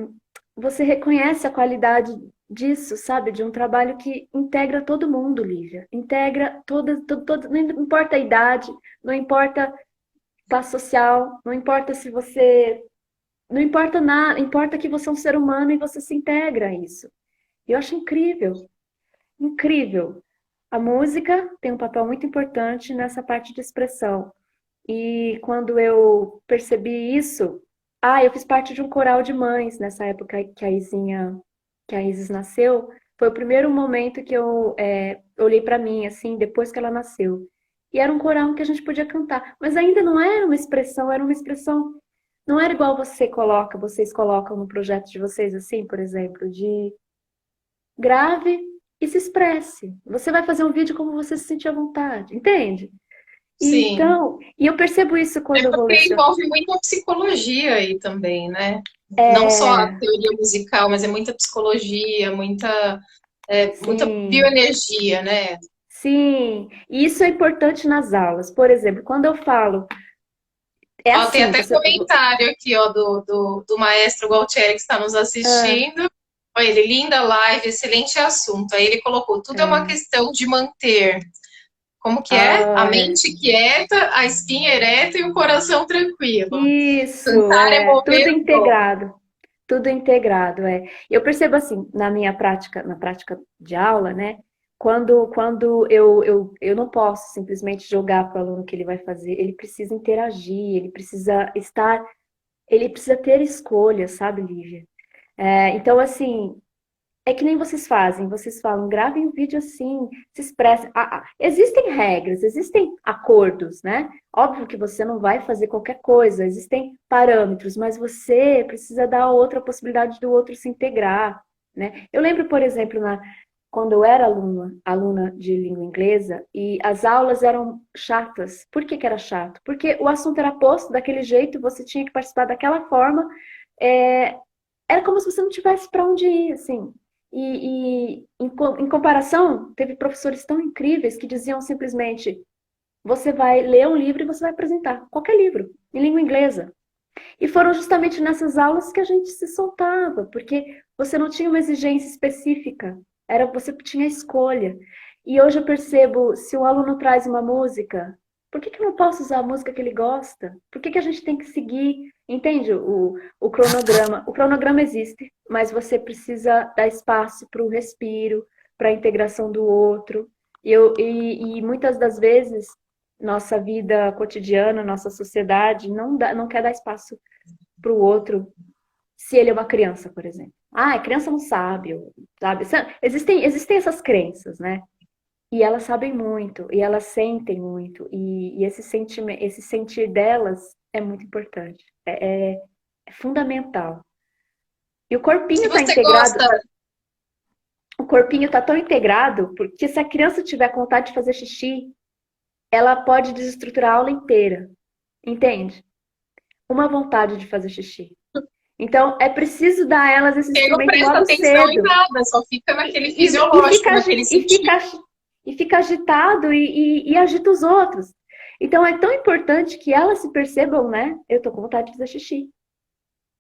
você reconhece a qualidade disso, sabe? De um trabalho que integra todo mundo, Lívia. Integra não importa a idade, não importa classe social, não importa se você. Não importa nada, importa que você é um ser humano e você se integra a isso. E eu acho incrível, incrível. A música tem um papel muito importante nessa parte de expressão. E quando eu percebi isso, eu fiz parte de um coral de mães nessa época que a Isis nasceu. Foi o primeiro momento que eu olhei para mim, assim, depois que ela nasceu. E era um coral que a gente podia cantar, mas ainda não era uma expressão, não era igual vocês colocam no projeto de vocês, assim, por exemplo, de grave e se expresse. Você vai fazer um vídeo como você se sentir à vontade, entende? Sim. Então, e eu percebo isso É quando eu vou porque lecionar. envolve muita psicologia aí também, né? Não só a É, teoria musical, mas é muita psicologia, muita sim, bioenergia, né? sim. E isso é importante nas aulas. Por exemplo, quando eu falo, é Ó, tem assim, até comentário aqui, ó, do maestro Gualtieri que está nos ah, assistindo. Olha ele, linda live, excelente assunto. Aí ele colocou, tudo é uma é, questão de manter. Como que é? A é. mente quieta, a espinha ereta e o coração tranquilo. Isso, Cantar é mover o dom. tudo integrado, é. Eu percebo assim, na prática de aula, né? Quando eu não posso simplesmente jogar para o aluno o que ele vai fazer, ele precisa interagir, ele precisa ter escolha, sabe, Lívia? Então, assim, é que nem vocês falam, gravem um vídeo assim, se expressem. Existem regras, existem acordos, né? Óbvio que você não vai fazer qualquer coisa, existem parâmetros, mas você precisa dar outra possibilidade do outro se integrar, né? Eu lembro, por exemplo, quando eu era aluna de língua inglesa, e as aulas eram chatas. Por que que era chato? Porque o assunto era posto daquele jeito, você tinha que participar daquela forma, é, era como se você não tivesse para onde ir, assim. Em comparação, teve professores tão incríveis que diziam simplesmente: você vai ler um livro e você vai apresentar qualquer livro, em língua inglesa. E foram justamente nessas aulas que a gente se soltava, porque você não tinha uma exigência específica, era você tinha escolha. E hoje eu percebo, se o aluno traz uma música, por que que eu não posso usar a música que ele gosta? Por que que a gente tem que seguir, entende, o cronograma? O cronograma existe, mas você precisa dar espaço para o respiro, para a integração do outro. E muitas das vezes nossa vida cotidiana, nossa sociedade não quer dar espaço para o outro se ele é uma criança, por exemplo. Ah, a criança não sabe, sabe? Existem essas crenças, né? E elas sabem muito, e elas sentem muito, e esse sentimento, esse sentir delas é muito importante, é fundamental. E o corpinho Se está você integrado, gosta, o corpinho está tão integrado, porque se a criança tiver vontade de fazer xixi, ela pode desestruturar a aula inteira, entende? Uma vontade de fazer xixi. Então, é preciso dar a elas esse quem não instrumento presta logo atenção em cedo. nada, só fica naquele E fisiológico, fica, naquele e, sentido. fica, e fica agitado e agita os outros. Então, é tão importante que elas se percebam, né? Eu tô com vontade de fazer xixi.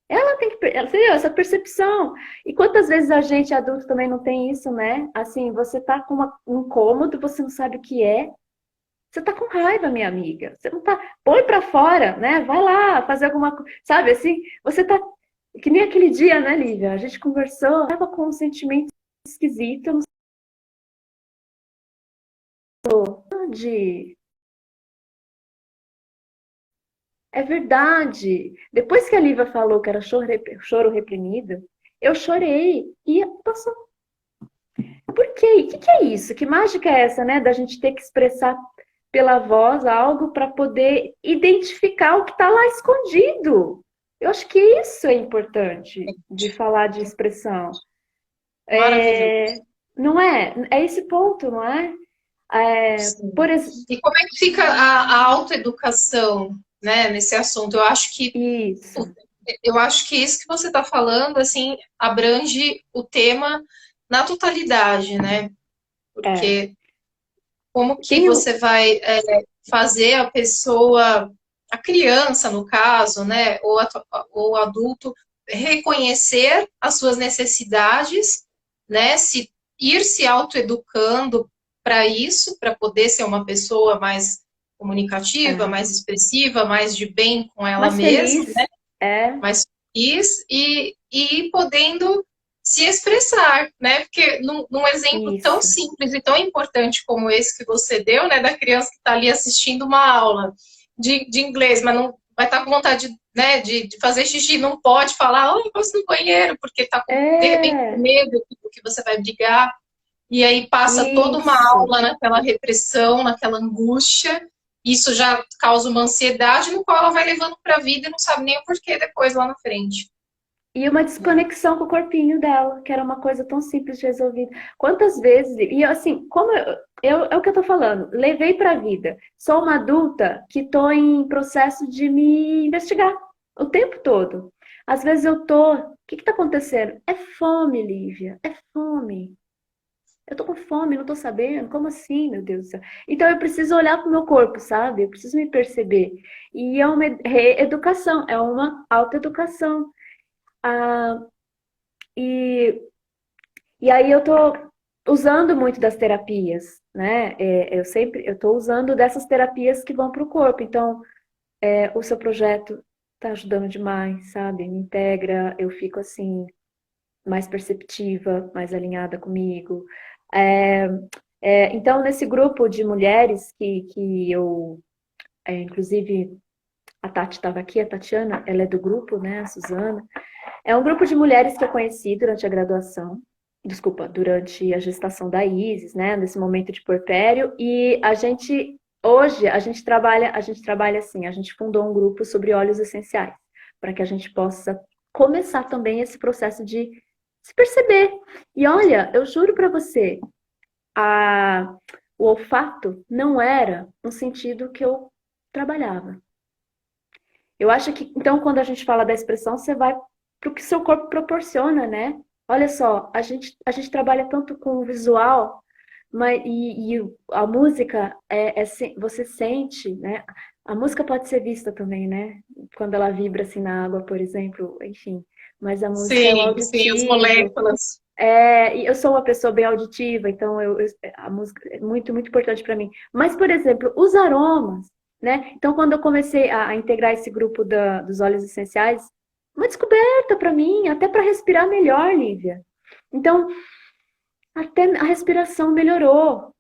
Ela tem que, ela tem essa percepção. E quantas vezes a gente adulto também não tem isso, né? Assim, você tá com um incômodo, você não sabe o que é. Você tá com raiva, minha amiga. Você não tá. Põe pra fora, né? Vai lá fazer alguma coisa. Sabe assim? Você tá. Que nem aquele dia, né, Lívia? A gente conversou, tava com um sentimento esquisito, eu não sei. É verdade. Depois que a Lívia falou que era choro reprimido, eu chorei e passou. Por quê? O que que é isso? Que mágica é essa, né? Da gente ter que expressar pela voz algo para poder identificar o que está lá escondido. Eu acho que isso é importante de falar de expressão. Maravilhoso. Não é? É esse ponto, não é? Sim. Por exemplo, E como é que fica a autoeducação, né, nesse assunto? isso. Eu acho que isso que você está falando, assim, abrange o tema na totalidade, né? É. Porque como que Tem um, você vai fazer a pessoa, a criança, no caso, né, ou o adulto, reconhecer as suas necessidades, né, se ir se autoeducando para isso, para poder ser uma pessoa mais comunicativa, é, mais expressiva, mais de bem com ela mais mesma, feliz. É, mais feliz e podendo se expressar, né? Porque num exemplo tão isso. simples e tão importante como esse que você deu, né, da criança que está ali assistindo uma aula de inglês, mas não vai estar com vontade, né, de fazer xixi, não pode falar, oh, eu posso ir no banheiro, porque está de repente com É, medo que você vai brigar, e aí passa toda uma isso. aula naquela repressão, naquela angústia, isso já causa uma ansiedade no qual ela vai levando para a vida e não sabe nem o porquê depois lá na frente. E uma desconexão com o corpinho dela, que era uma coisa tão simples de resolver. Quantas vezes, e assim, como é o que eu tô falando, levei para a vida. Sou uma adulta que tô em processo de me investigar o tempo todo. Às vezes eu tô, o que que tá acontecendo? É fome, Lívia, é fome. Eu tô com fome, não tô sabendo. Como assim, meu Deus do céu? Então eu preciso olhar pro meu corpo, sabe? Eu preciso me perceber. E é uma reeducação, é uma autoeducação. Ah, e, e aí eu tô usando muito das terapias, né? Eu tô usando dessas terapias que vão pro corpo. Então, o seu projeto tá ajudando demais, sabe? Me integra, eu fico assim, mais perceptiva, mais alinhada comigo. É, então, nesse grupo de mulheres que eu, inclusive, a Tati estava aqui, a Tatiana, ela é do grupo, né, a Suzana. É um grupo de mulheres que eu conheci durante a graduação, desculpa, durante a gestação da Isis, né, nesse momento de puerpério, e hoje, a gente trabalha assim, a gente fundou um grupo sobre óleos essenciais, para que a gente possa começar também esse processo de se perceber. E olha, eu juro para você, a, o olfato não era um sentido que eu trabalhava. Eu acho que, então, quando a gente fala da expressão, você vai para o que seu corpo proporciona, né? Olha só, a gente trabalha tanto com o visual, mas, e a música, você sente, né? A música pode ser vista também, né? Quando ela vibra assim na água, por exemplo, enfim. Mas a música é o Sim, sim, as auditivo. moléculas. E eu sou uma pessoa bem auditiva, então a música é muito, muito importante para mim. Mas, por exemplo, os aromas, né? Então, quando eu comecei a integrar esse grupo dos óleos essenciais, uma descoberta para mim, até para respirar melhor, Lívia. Então, até a respiração melhorou.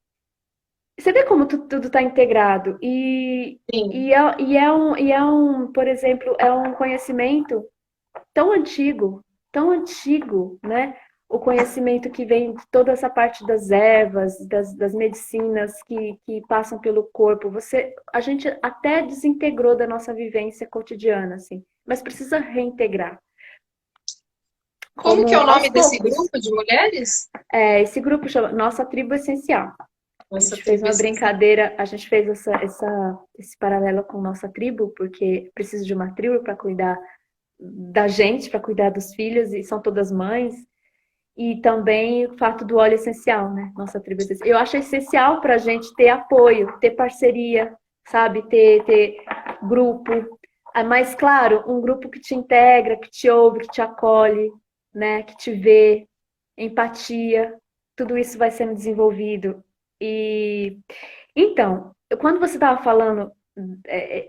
Você vê como tudo está integrado. Sim. Por exemplo, é um conhecimento tão antigo, né? O conhecimento que vem de toda essa parte das ervas, das medicinas que passam pelo corpo. A gente até desintegrou da nossa vivência cotidiana, assim, mas precisa reintegrar. Como que é Como o aos nome desse poucos. grupo de mulheres? Esse grupo chama Nossa Tribo Essencial. A Nossa gente fez tribo uma essencial. brincadeira, a gente fez esse paralelo com nossa tribo, porque precisa de uma tribo para cuidar da gente, para cuidar dos filhos, e são todas mães. E também o fato do óleo essencial, né? Nossa tribo essencial. Eu acho essencial para a gente ter apoio, ter parceria, sabe? Ter grupo. Mas, claro, um grupo que te integra, que te ouve, que te acolhe, né? Que te vê, empatia. Tudo isso vai sendo desenvolvido. E então, quando você estava falando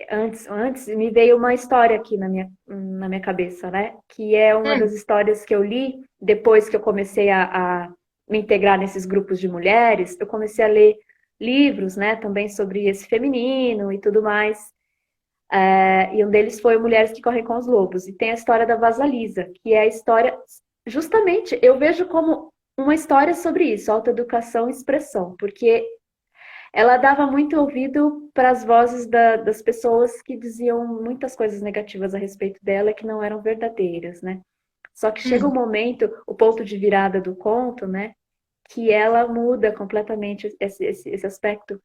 antes, me veio uma história aqui na minha cabeça, né? Que é uma das Hum, histórias que eu li depois que eu comecei a me integrar nesses grupos de mulheres. Eu comecei a ler livros, né? Também sobre esse feminino e tudo mais. E um deles foi Mulheres que Correm com os Lobos. E tem a história da Vasalisa, que é a história, justamente, eu vejo como uma história sobre isso, autoeducação e expressão, porque ela dava muito ouvido para as vozes das pessoas que diziam muitas coisas negativas a respeito dela que não eram verdadeiras, né? Só que chega um hum. momento, o ponto de virada do conto, né? Que ela muda completamente esse aspecto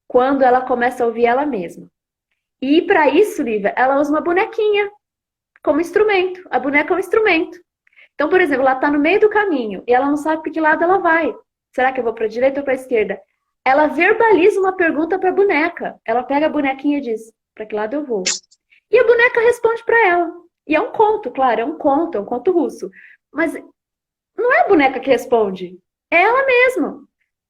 quando ela começa a ouvir ela mesma. E para isso, Lívia, ela usa uma bonequinha como instrumento. A boneca é um instrumento. Então, por exemplo, ela está no meio do caminho e ela não sabe para que lado ela vai. Será que eu vou para a direita ou para a esquerda? Ela verbaliza uma pergunta para a boneca. Ela pega a bonequinha e diz: para que lado eu vou? E a boneca responde para ela. E é um conto, claro, é um conto russo. Mas não é a boneca que responde, é ela mesma,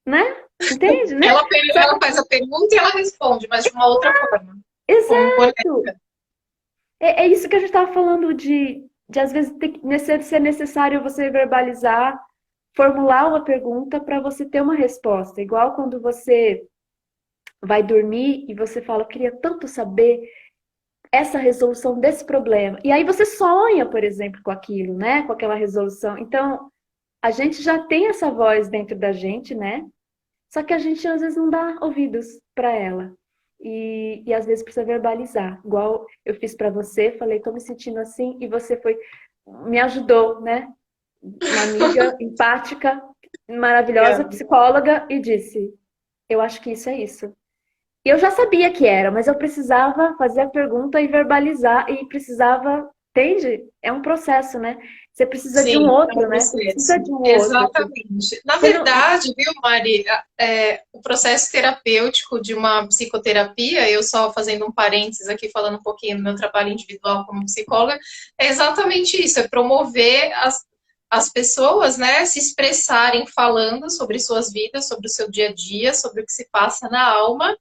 né? Entende, né? Ela faz a pergunta e ela responde, mas de uma outra forma. Como Exato. É isso que a gente estava falando de às vezes ser necessário você verbalizar, formular uma pergunta para você ter uma resposta. Igual quando você vai dormir e você fala, eu queria tanto saber essa resolução desse problema. E aí você sonha, por exemplo, com aquilo, né? Com aquela resolução. Então, a gente já tem essa voz dentro da gente, né? Só que a gente às vezes não dá ouvidos para ela. E às vezes precisa verbalizar. Igual eu fiz para você, falei, tô me sentindo assim, e você me ajudou, né? Uma amiga empática, maravilhosa, obrigada. psicóloga, e disse: eu acho que isso é isso. E eu já sabia que era, mas eu precisava fazer a pergunta e verbalizar, e precisava, entende? É um processo, né? Você precisa de um Sim, é um outro, né? Você precisa processo. de um outro. Exatamente. Na Você não... verdade, viu, Mari, o processo terapêutico de uma psicoterapia, eu só fazendo um parênteses aqui, falando um pouquinho do meu trabalho individual como psicóloga, é exatamente isso, é promover as pessoas, né, se expressarem falando sobre suas vidas, sobre o seu dia a dia, sobre o que se passa na alma,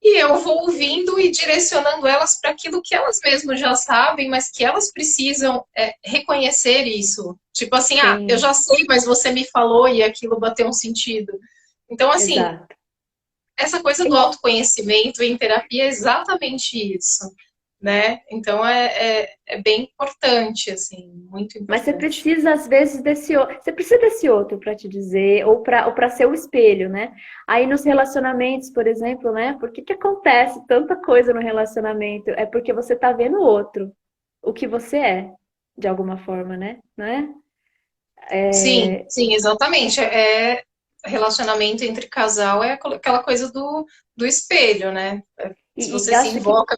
e eu vou ouvindo e direcionando elas para aquilo que elas mesmas já sabem, mas que elas precisam reconhecer isso. Tipo assim, eu Sim, já sei, mas você me falou e aquilo bateu um sentido. Então, assim, exato. essa coisa do autoconhecimento em terapia é exatamente isso, né? Então, é bem importante, assim, muito Mas você importante. precisa, às vezes, você precisa desse outro para te dizer, ou para ser o espelho, né? Aí nos relacionamentos, por exemplo, né? Por que acontece tanta coisa no relacionamento? É porque você tá vendo o outro, o que você é, de alguma forma, né? Não é? Sim, sim, exatamente. Relacionamento entre casal é aquela coisa do espelho, né? Se E você se acho que invoca,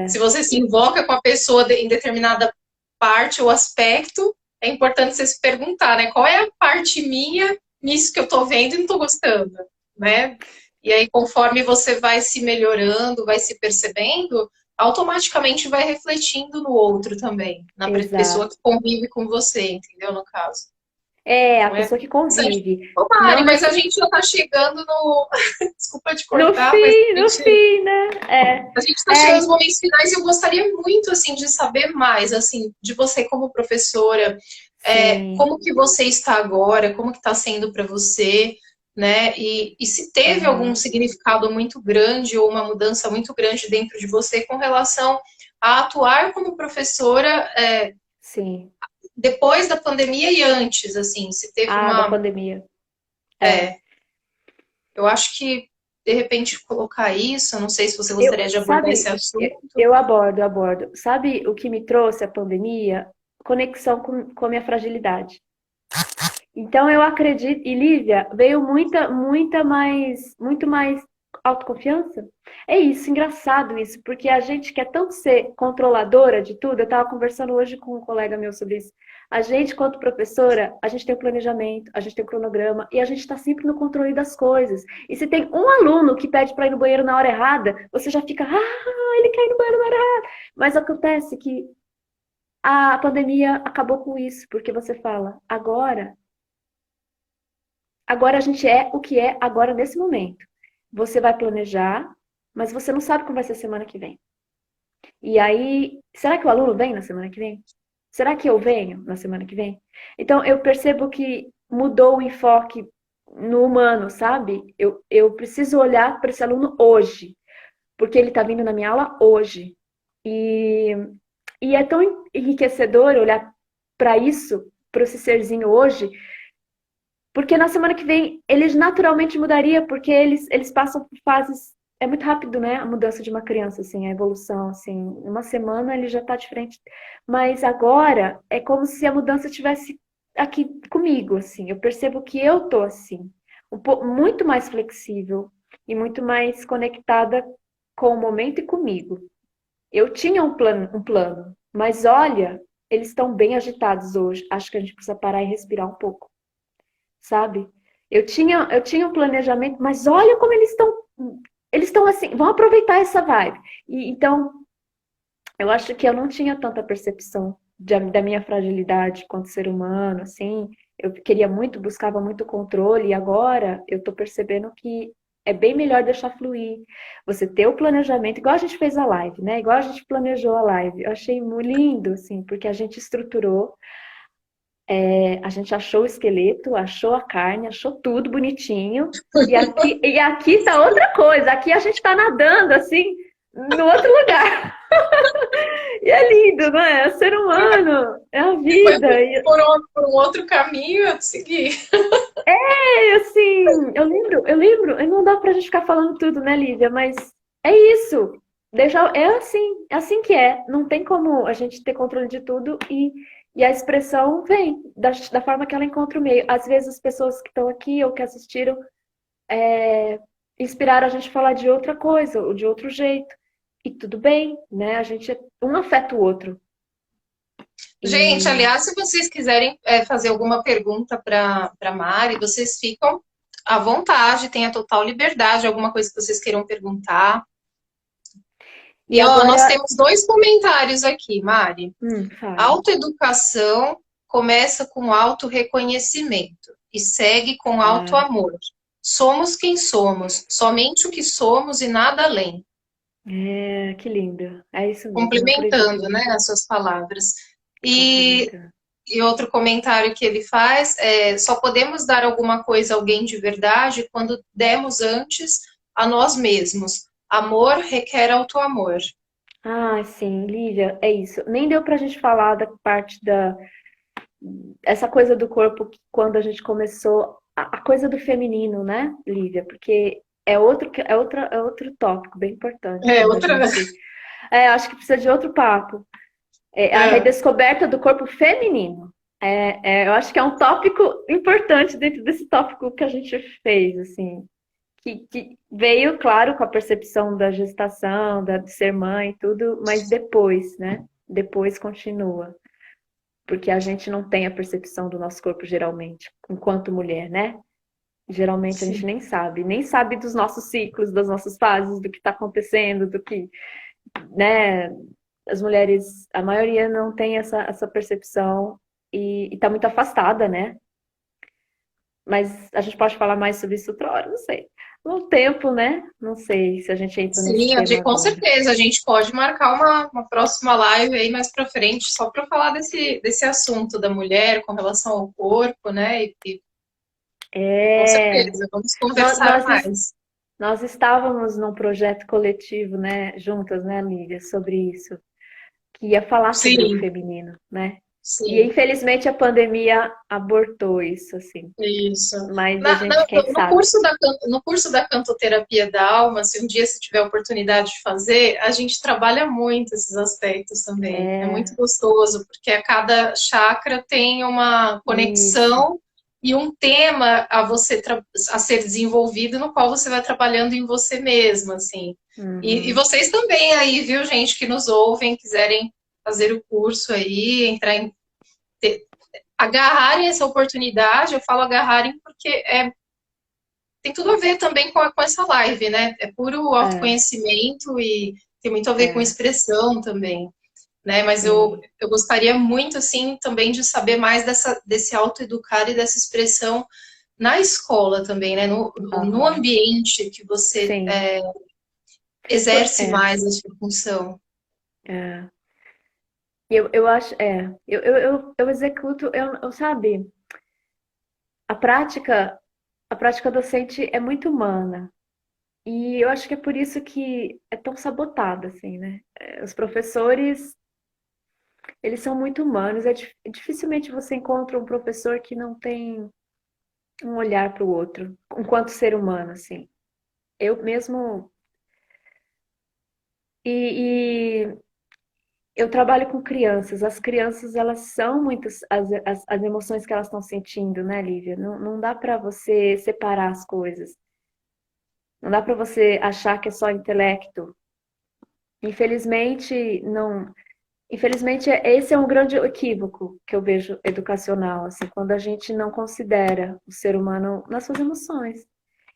se é, você se invoca com a pessoa em determinada parte ou aspecto, é importante você se perguntar, né? Qual é a parte minha nisso que eu tô vendo e não tô gostando, né? E aí, conforme você vai se melhorando, vai se percebendo, automaticamente vai refletindo no outro também, na pessoa exato. que convive com você, entendeu? No caso. É, a Então é pessoa que interessante. convive. Ô, Não Mari, mas a nesse... gente já está chegando no. Desculpa te No cortar, mas no fim, né? a gente está chegando nos É, momentos finais e eu gostaria muito, assim, de saber mais, assim, de você como professora, sim. como que você está agora, como que está sendo para você, né? E se teve algum Aham, significado muito grande ou uma mudança muito grande dentro de você com relação a atuar como professora sim. depois da pandemia e antes, assim, se teve Ah, da uma. pandemia. É. É, eu acho que, de repente, colocar isso, eu não sei se você Eu, gostaria de abordar esse sabe, assunto. eu abordo, abordo. Sabe o que me trouxe a pandemia? Conexão com a minha fragilidade. Então eu acredito, e Lívia, veio muito mais autoconfiança. É isso, engraçado isso, porque a gente quer tanto ser controladora de tudo. Eu estava conversando hoje com um colega meu sobre isso. A gente, quanto professora, a gente tem o planejamento, a gente tem o cronograma e a gente está sempre no controle das coisas. E se tem um aluno que pede para ir no banheiro na hora errada, você já fica, ele quer ir no banheiro na hora errada. Mas acontece que a pandemia acabou com isso, porque você fala, agora a gente é o que é agora nesse momento. Você vai planejar, mas você não sabe como vai ser a semana que vem. E aí, será que o aluno vem na semana que vem? Será que eu venho na semana que vem? Então, eu percebo que mudou o enfoque no humano, sabe? Eu preciso olhar para esse aluno hoje, porque ele está vindo na minha aula hoje. E, e é tão enriquecedor olhar para isso, para esse serzinho hoje, porque na semana que vem eles naturalmente mudaria, porque eles passam por fases. É muito rápido, né? A mudança de uma criança, assim, a evolução, assim. Uma semana ele já tá diferente. Mas agora é como se a mudança tivesse aqui comigo, assim. Eu percebo que eu tô assim, muito mais flexível e muito mais conectada com o momento e comigo. Eu tinha um plano, mas olha, eles estão bem agitados hoje. Acho que a gente precisa parar e respirar um pouco, sabe? Eu tinha um planejamento, mas olha como eles estão assim, vão aproveitar essa vibe. E então, eu acho que eu não tinha tanta percepção da minha fragilidade quanto ser humano, assim. Eu queria muito, buscava muito controle, e agora eu tô percebendo que é bem melhor deixar fluir. Você ter o planejamento, igual a gente fez a live, né? Igual a gente planejou a live. Eu achei muito lindo, assim, porque a gente estruturou, a gente achou o esqueleto, achou a carne, achou tudo bonitinho. E aqui tá outra coisa. Aqui a gente tá nadando assim no outro lugar. E é lindo, não é? É o ser humano, é a Foi vida. E por um outro caminho eu segui. assim, eu não dá pra gente ficar falando tudo, né, Lívia? Mas é isso. É assim que é. Não tem como a gente ter controle de tudo e a expressão vem da forma que ela encontra o meio. Às vezes as pessoas que estão aqui ou que assistiram inspiraram a gente a falar de outra coisa ou de outro jeito. E tudo bem, né? A gente um afeta o outro. Gente, E aliás, se vocês quiserem fazer alguma pergunta para Mari, vocês ficam à vontade, tem a total liberdade, alguma coisa que vocês queiram perguntar. e E ó, nós agora, temos dois comentários aqui, Mari. fale. Autoeducação começa com autorreconhecimento e segue com Ah, autoamor. Somos quem somos, somente o que somos e nada além. que lindo. É isso mesmo, natureza Complementando, pura. né, as suas palavras. E, Complementando. e outro comentário que ele faz é: só podemos dar alguma coisa a alguém de verdade quando demos antes a nós mesmos. Amor requer autoamor. Ah, sim, Lívia, é isso. Nem deu pra gente falar da parte essa coisa do corpo quando a gente começou, a coisa do feminino, né, Lívia? Porque é outro tópico bem importante É quando a outra. gente. Acho que precisa de outro papo. É a É, redescoberta do corpo feminino. Eu acho que é um tópico importante dentro desse tópico que a gente fez, assim, que veio, claro, com a percepção da gestação, de ser mãe e tudo, mas depois, né? Depois continua. Porque a gente não tem a percepção do nosso corpo, geralmente, enquanto mulher, né? Geralmente a gente Sim. nem sabe dos nossos ciclos, das nossas fases, do que está acontecendo, do que, né? As mulheres, a maioria não tem essa percepção e está muito afastada, né? Mas a gente pode falar mais sobre isso outra hora, não sei. No tempo, né? Não sei se a gente entra nesse Sim, tema com agora. certeza. A gente pode marcar uma próxima live aí mais para frente, só para falar desse assunto da mulher com relação ao corpo, né? E com É, certeza, vamos nós, conversar nós, mais. nós estávamos num projeto coletivo, né, juntas, né, amiga, sobre isso, que ia falar sobre o Sim, feminino, né? E sim. infelizmente a pandemia abortou isso, assim. Isso. Mas a gente, quem No sabe? curso no curso da cantoterapia da alma, se um dia você tiver a oportunidade de fazer, a gente trabalha muito esses aspectos também. É muito É, gostoso, porque a cada chakra tem uma isso. conexão e um tema a ser desenvolvido, no qual você vai trabalhando em você mesma, assim. E Uhum. vocês também aí, viu, gente, que nos ouvem, quiserem fazer o curso aí, entrar em agarrarem essa oportunidade, eu falo agarrarem porque tem tudo a ver também com essa live, né? É puro É, autoconhecimento e tem muito a ver com é, expressão também, né? Mas sim. eu gostaria muito, assim, também de saber mais desse autoeducar e dessa expressão na escola também, né? No Aham. ambiente que você Sim. exerce É, mais a sua função. é. Eu acho, eu executo, sabe, a prática, a prática docente é muito humana. E eu acho que é por isso que é tão sabotada, assim, né? Os professores, eles são muito humanos. Dificilmente você encontra um professor que não tem um olhar para o outro, enquanto ser humano, assim. Eu mesmo. E eu trabalho com crianças. As crianças, elas são muitas as emoções que elas estão sentindo, né, Lívia? Não dá para você separar as coisas. Não dá para você achar que é só intelecto. Infelizmente, não. Infelizmente, esse é um grande equívoco que eu vejo educacional, assim, quando a gente não considera o ser humano nas suas emoções.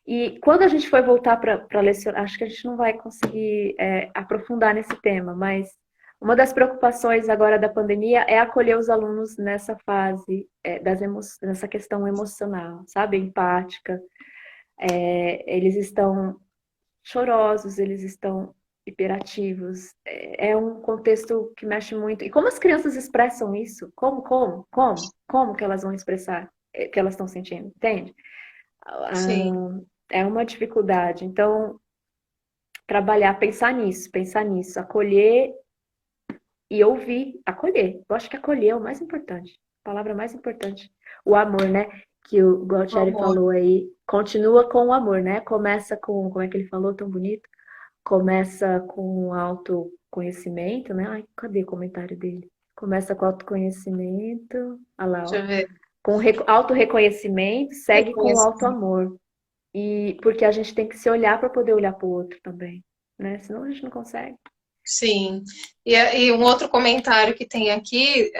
E quando a gente for voltar para lecionar, acho que a gente não vai conseguir aprofundar nesse tema, mas uma das preocupações agora da pandemia é acolher os alunos nessa fase nessa questão emocional, sabe, empática. Eles estão chorosos, eles estão hiperativos. É um contexto que mexe muito. E como as crianças expressam isso? Como que elas vão expressar o que elas estão sentindo? Entende? Sim, É uma dificuldade. Então, trabalhar, pensar nisso, acolher e ouvir, acolher. Eu acho que acolher é o mais importante, a palavra mais importante. O amor, né? Que o o Gualtieri amor. falou aí, continua com o amor, né? Começa com, como é que ele falou, tão bonito? Começa com autoconhecimento, né? Ai, cadê o comentário dele? Começa com autoconhecimento, olha lá, Deixa ó. eu ver. Com autorreconhecimento, segue com o Reconhecimento. autoamor. E porque a gente tem que se olhar para poder olhar para o outro também, né? Senão a gente não consegue. Sim. E um outro comentário que tem aqui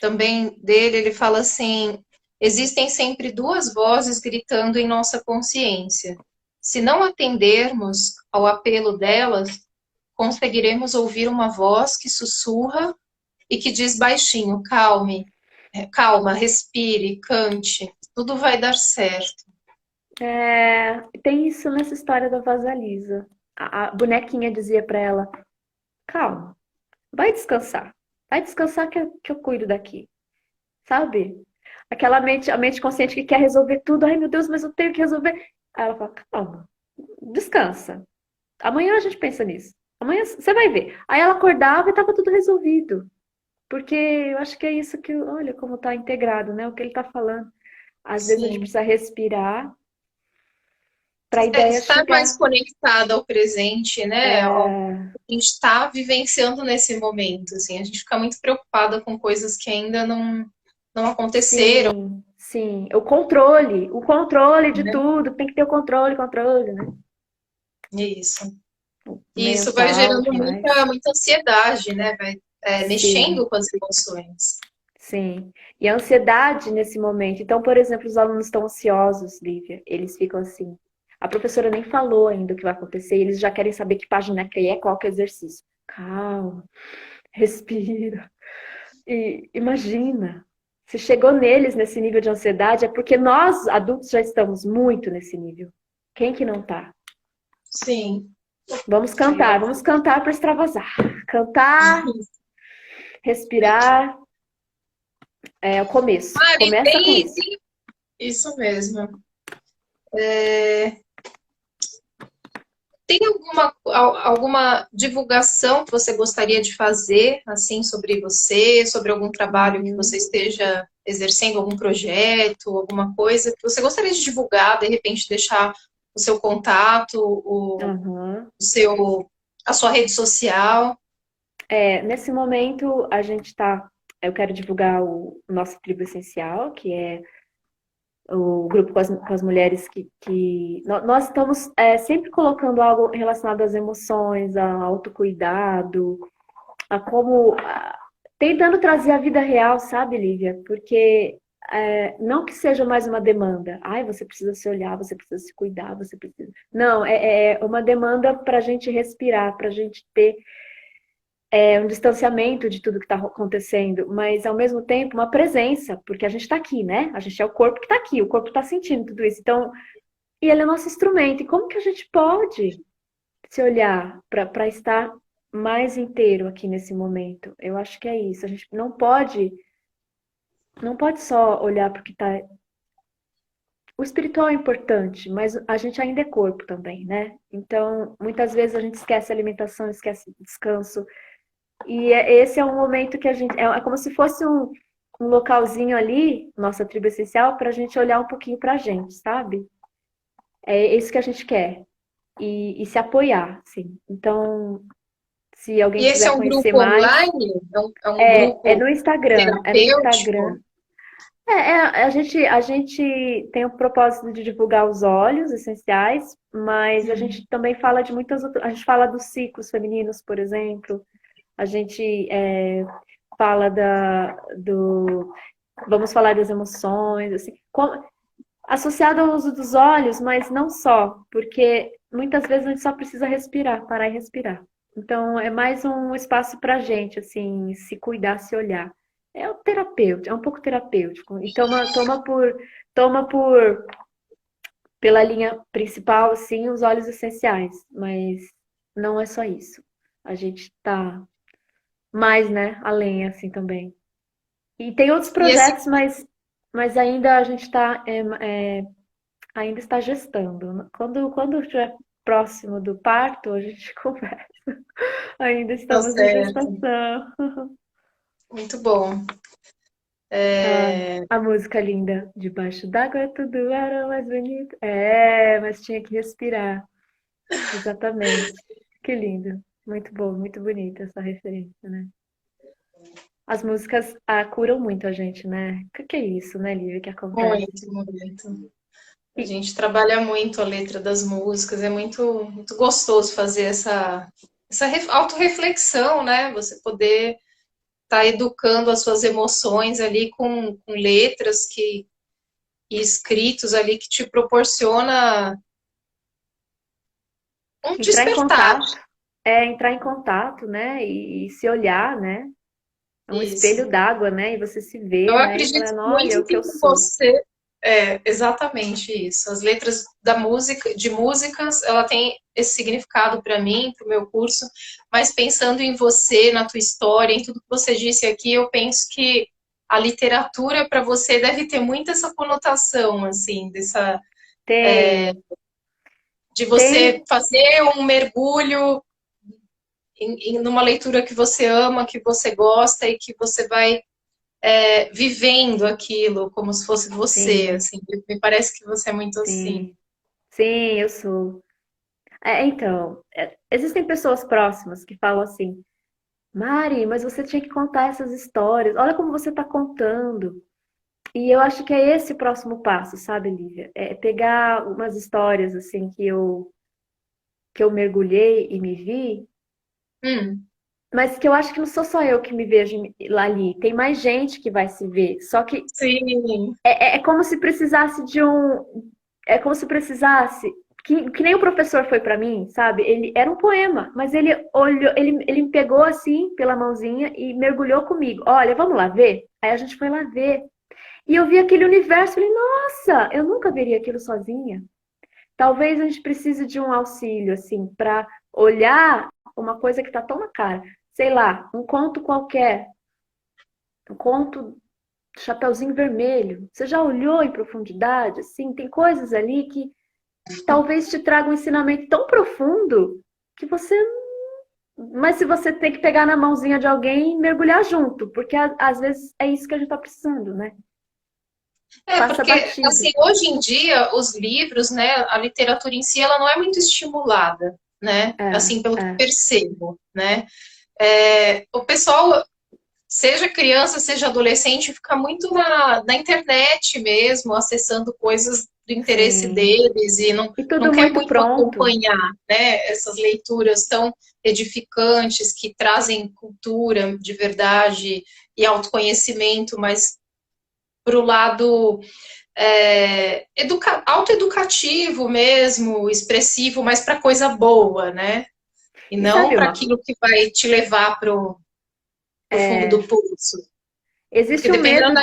também dele, ele fala assim: existem sempre duas vozes gritando em nossa consciência. Se não atendermos ao apelo delas, conseguiremos ouvir uma voz que sussurra e que diz baixinho: calme, calma, respire, cante, tudo vai dar certo. Tem isso nessa história da Vasalisa. A bonequinha dizia para ela: calma, vai descansar que eu cuido daqui, sabe? Aquela mente, a mente consciente que quer resolver tudo. Ai, meu Deus, mas eu tenho que resolver. Aí ela fala: calma, descansa. Amanhã a gente pensa nisso. Amanhã você vai ver. Aí ela acordava e estava tudo resolvido. Porque eu acho que é isso que, olha como está integrado, né? O que ele está falando. Às vezes a gente Sim. precisa respirar para a ideia Estar mais chegar. conectada ao presente, né? Ao É, que a gente está vivenciando nesse momento. Assim, a gente fica muito preocupada com coisas que ainda não. não aconteceram, Sim, sim. O controle de né? tudo, tem que ter o controle, né? Isso. O E isso vai mental gerando demais. muita ansiedade, né? Vai, Sim, mexendo com as emoções. sim. E a ansiedade nesse momento. Então, por exemplo, os alunos estão ansiosos, Lívia. Eles ficam assim. A professora nem falou ainda o que vai acontecer, eles já querem saber que página que é, qual que é o exercício. Calma, respira. E imagina, se chegou neles nesse nível de ansiedade, é porque nós, adultos, já estamos muito nesse nível. Quem que não tá? Sim. Vamos cantar para extravasar. Cantar, respirar, é o começo. Mari, Começa com isso. isso mesmo. Tem alguma divulgação que você gostaria de fazer, assim, sobre você, sobre algum trabalho que você Uhum, esteja exercendo, algum projeto, alguma coisa que você gostaria de divulgar, de repente deixar o seu contato, uhum. o seu, a sua rede social? Nesse momento, a gente tá. Eu quero divulgar o nosso Tribo Essencial, que é o grupo com as mulheres nós estamos sempre colocando algo relacionado às emoções, ao autocuidado, a como tentando trazer a vida real, sabe, Lívia? Porque não que seja mais uma demanda. Ai, você precisa se olhar, você precisa se cuidar, você precisa. Não, é uma demanda para a gente respirar, para a gente ter um distanciamento de tudo que está acontecendo, mas ao mesmo tempo uma presença, porque a gente está aqui, né? A gente é o corpo que está aqui, o corpo está sentindo tudo isso. Então, e ele é nosso instrumento. E como que a gente pode se olhar para estar mais inteiro aqui nesse momento? Eu acho que é isso. A gente não pode só olhar para o que está. O espiritual é importante, mas a gente ainda é corpo também, né? Então, muitas vezes a gente esquece a alimentação, esquece o descanso. E esse é um momento que a gente. É como se fosse um localzinho ali, nossa tribo essencial, para a gente olhar um pouquinho para a gente, sabe? É isso que a gente quer. E se apoiar, sim. Então, se alguém E esse é quiser um conhecer grupo mais, online? É um é grupo no Instagram. É no Instagram. terapêutico? A gente tem o propósito de divulgar os óleos essenciais, mas a gente também fala de muitas outras. A gente fala dos ciclos femininos, por exemplo. A gente fala vamos falar das emoções, assim, associado ao uso dos olhos, mas não só, porque muitas vezes a gente só precisa respirar, parar e respirar. Então é mais um espaço para a gente, assim, se cuidar, se olhar. É o terapêutico, é um pouco terapêutico. E toma pela linha principal, assim, os óleos essenciais, mas não é só isso. A gente tá mais, né, além, assim, também. E tem outros E esse projetos, mas ainda a gente ainda está gestando. Quando estiver próximo do parto, a gente conversa. Ainda tá estamos em certo. gestação. Muito bom. A música linda. Debaixo d'água tudo era mais bonito. Mas tinha que respirar. Exatamente. Que lindo. Muito bom, muito bonita essa referência, né? As músicas curam muito a gente, né? O que é isso, né, Lívia, que acontece? Muito, muito. A E, gente trabalha muito a letra das músicas, é muito, muito gostoso fazer essa autorreflexão, né? Você poder estar educando as suas emoções ali com letras e escritos ali que te proporciona um entrar em despertar. contato. Entrar em contato, né? E se olhar, né? É um espelho Isso. d'água, né? E você se Eu vê, né? E acredito falando, olha muito o que que eu sou. você exatamente isso. As letras da música, de músicas, ela tem esse significado para mim, para o meu curso, mas pensando em você, na tua história, em tudo que você disse aqui, eu penso que a literatura para você deve ter muito essa conotação, assim, Tem, de você tem, fazer um mergulho numa leitura que você ama, que você gosta e que você vai vivendo aquilo como se fosse você, sim, assim. Me parece que você é muito assim. sim, sim, eu sou. Então, existem pessoas próximas que falam assim, Mari, mas você tinha que contar essas histórias. Olha como você está contando. E eu acho que é esse o próximo passo, sabe, Lívia? É pegar umas histórias assim que eu mergulhei e me vi, Hum, mas que eu acho que não sou só eu que me vejo lá ali. Tem mais gente que vai se ver. Só que sim. é como se precisasse de um. É como se precisasse. Que nem o professor foi pra mim, sabe? Ele era um poema, mas ele olhou, ele me pegou assim pela mãozinha e mergulhou comigo. Olha, vamos lá ver? Aí a gente foi lá ver. E eu vi aquele universo, falei, nossa, eu nunca veria aquilo sozinha. Talvez a gente precise de um auxílio, assim, para olhar uma coisa que está tão na cara. Sei lá, um conto qualquer, um conto Chapeuzinho Vermelho. Você já olhou em profundidade? Assim, tem coisas ali que talvez te tragam um ensinamento tão profundo que você. Mas se você tem que pegar na mãozinha de alguém e mergulhar junto, porque às vezes é isso que a gente está precisando, né? É, Passa porque, batido. assim, hoje em dia, os livros, né, a literatura em si, ela não é muito estimulada, né? É, Assim, pelo que é. percebo, né? É, o pessoal, seja criança, seja adolescente, fica muito na internet mesmo, acessando coisas do interesse Sim. deles e E não tudo quer muito muito pronto. acompanhar, né, essas leituras tão edificantes que trazem cultura de verdade e autoconhecimento, mas para o lado autoeducativo mesmo, expressivo, mas para coisa boa, né? E E não sabe para uma coisa? aquilo que vai te levar para o fundo do poço. Porque Existe um dependendo medo, da.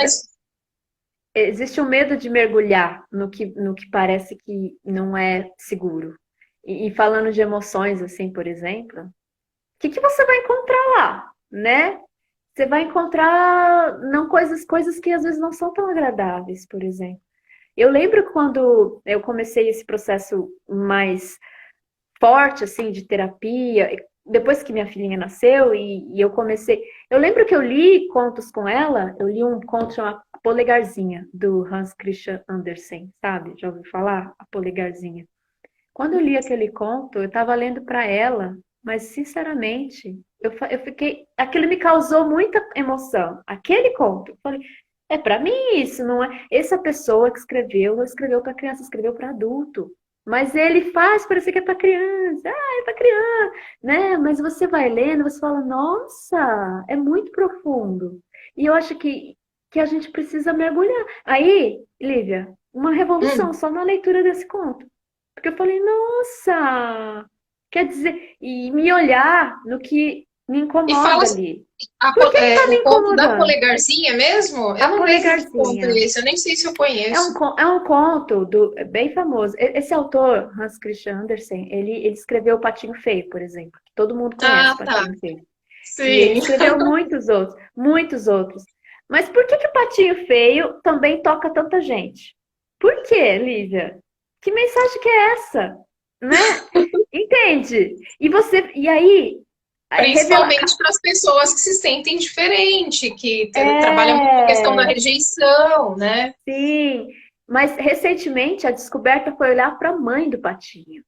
existe um medo de mergulhar no que parece que não é seguro. E falando de emoções, assim, por exemplo, o que você vai encontrar lá, né? Você vai encontrar não coisas que às vezes não são tão agradáveis, por exemplo. Eu lembro quando eu comecei esse processo mais forte, assim, de terapia, depois que minha filhinha nasceu e eu comecei. Eu lembro que eu li contos com ela, eu li um conto chamado A Polegarzinha, do Hans Christian Andersen, sabe? Já ouviu falar? A Polegarzinha. Quando eu li aquele conto, eu estava lendo para ela, mas sinceramente, eu fiquei. Aquilo me causou muita emoção. Aquele conto. Eu falei, é para mim isso, não é? Essa pessoa que escreveu, não escreveu para criança, escreveu para adulto. Mas ele faz parecer que é para criança. Ah, é para criança, né? Mas você vai lendo, você fala, nossa, é muito profundo. E eu acho que a gente precisa mergulhar. Aí, Lívia, uma revolução Hum, só na leitura desse conto. Porque eu falei, nossa, quer dizer, e me olhar no que me e fala incomoda ali. a Por que que tá me o conto da incomodando? polegarzinha mesmo? A Eu não lembro que conto polegarzinha. é esse, eu nem sei se eu conheço. É um conto é bem famoso. Esse autor, Hans Christian Andersen, ele escreveu O Patinho Feio, por exemplo. Que todo mundo conhece Ah, O tá. Patinho Feio. E ele Sim. escreveu muitos outros, muitos outros. Mas por que que O Patinho Feio também toca tanta gente? Por quê, Lívia? Que mensagem que é essa? Né? Entende? E aí, revela. Principalmente para as pessoas que se sentem diferente, que trabalham muito a questão da É, rejeição, né? sim. Mas recentemente a descoberta foi olhar para a mãe do patinho.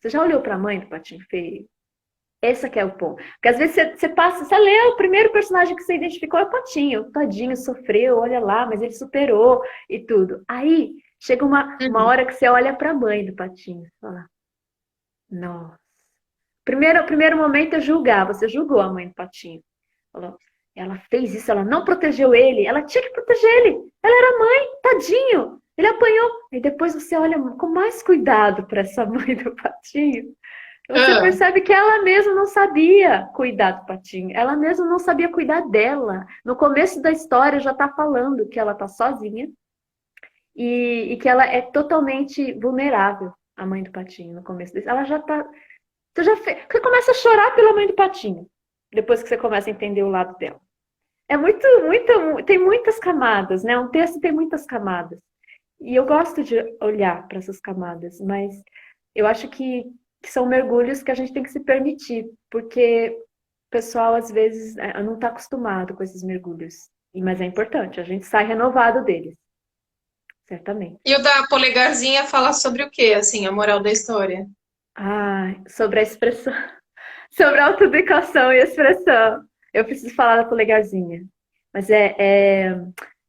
Você já olhou para a mãe do patinho feio? Esse que é o ponto. Porque às vezes você passa, você lê o primeiro personagem que você identificou é o patinho. Tadinho, sofreu, olha lá, mas ele superou e tudo. Aí chega uma Uhum. hora que você olha para a mãe do patinho e fala, nossa. Primeiro momento é julgar. Você julgou a mãe do patinho. Falou, ela fez isso, ela não protegeu ele. Ela tinha que proteger ele. Ela era mãe, tadinho. Ele apanhou. E depois você olha com mais cuidado para essa mãe do patinho. Você Ah, percebe que ela mesma não sabia cuidar do patinho. Ela mesma não sabia cuidar dela. No começo da história já está falando que ela está sozinha e que ela é totalmente vulnerável, a mãe do patinho, no começo desse. Ela já está. Você começa a chorar pela mãe do patinho, depois que você começa a entender o lado dela. É tem muitas camadas, né? Um texto tem muitas camadas. E eu gosto de olhar para essas camadas, mas eu acho que são mergulhos que a gente tem que se permitir, porque o pessoal às vezes não está acostumado com esses mergulhos. Mas é importante, a gente sai renovado deles, certamente. e o da polegarzinha fala sobre o quê, assim, a moral da história? Ah, sobre a expressão, sobre a autoeducação e expressão. Eu preciso falar da polegarzinha. Mas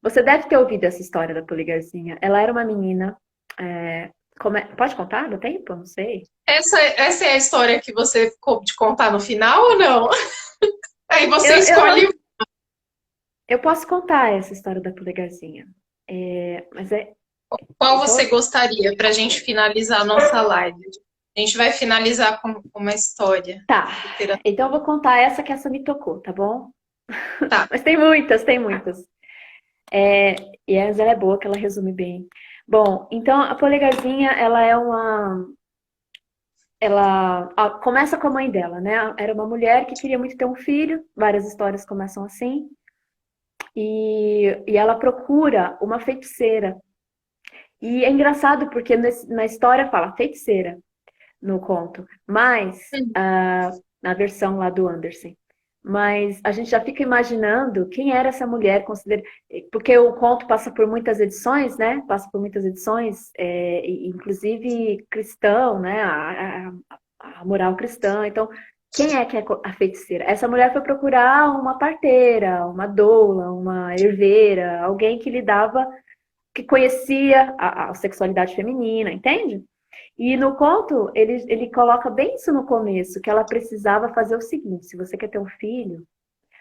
Você deve ter ouvido essa história da Poligarzinha. Ela era uma menina. Pode contar? Dá tempo? Não sei. Essa é a história que você ficou de contar no final ou não? Aí você Eu escolhe Eu posso contar essa história da polegarzinha. Mas qual você então, gostaria para a gente finalizar a nossa live. A gente vai finalizar com uma história. tá. Literatura. Então eu vou contar essa me tocou, tá bom? Tá. Mas tem muitas, tem muitas. E ela é boa, que ela resume bem. Bom, então a polegarzinha, ela é uma. Começa com a mãe dela, né? Era uma mulher que queria muito ter um filho. Várias histórias começam assim. E ela procura uma feiticeira. E é engraçado porque na história fala feiticeira no conto, mas na versão lá do Anderson. Mas a gente já fica imaginando quem era essa mulher, porque o conto passa por muitas edições, né? Passa por muitas edições, inclusive cristão, né? A moral cristã. Então, quem é que é a feiticeira? Essa mulher foi procurar uma parteira, uma doula, uma herveira, alguém que lidava, que conhecia a sexualidade feminina, entende? E no conto, ele coloca bem isso no começo, que ela precisava fazer o seguinte: se você quer ter um filho,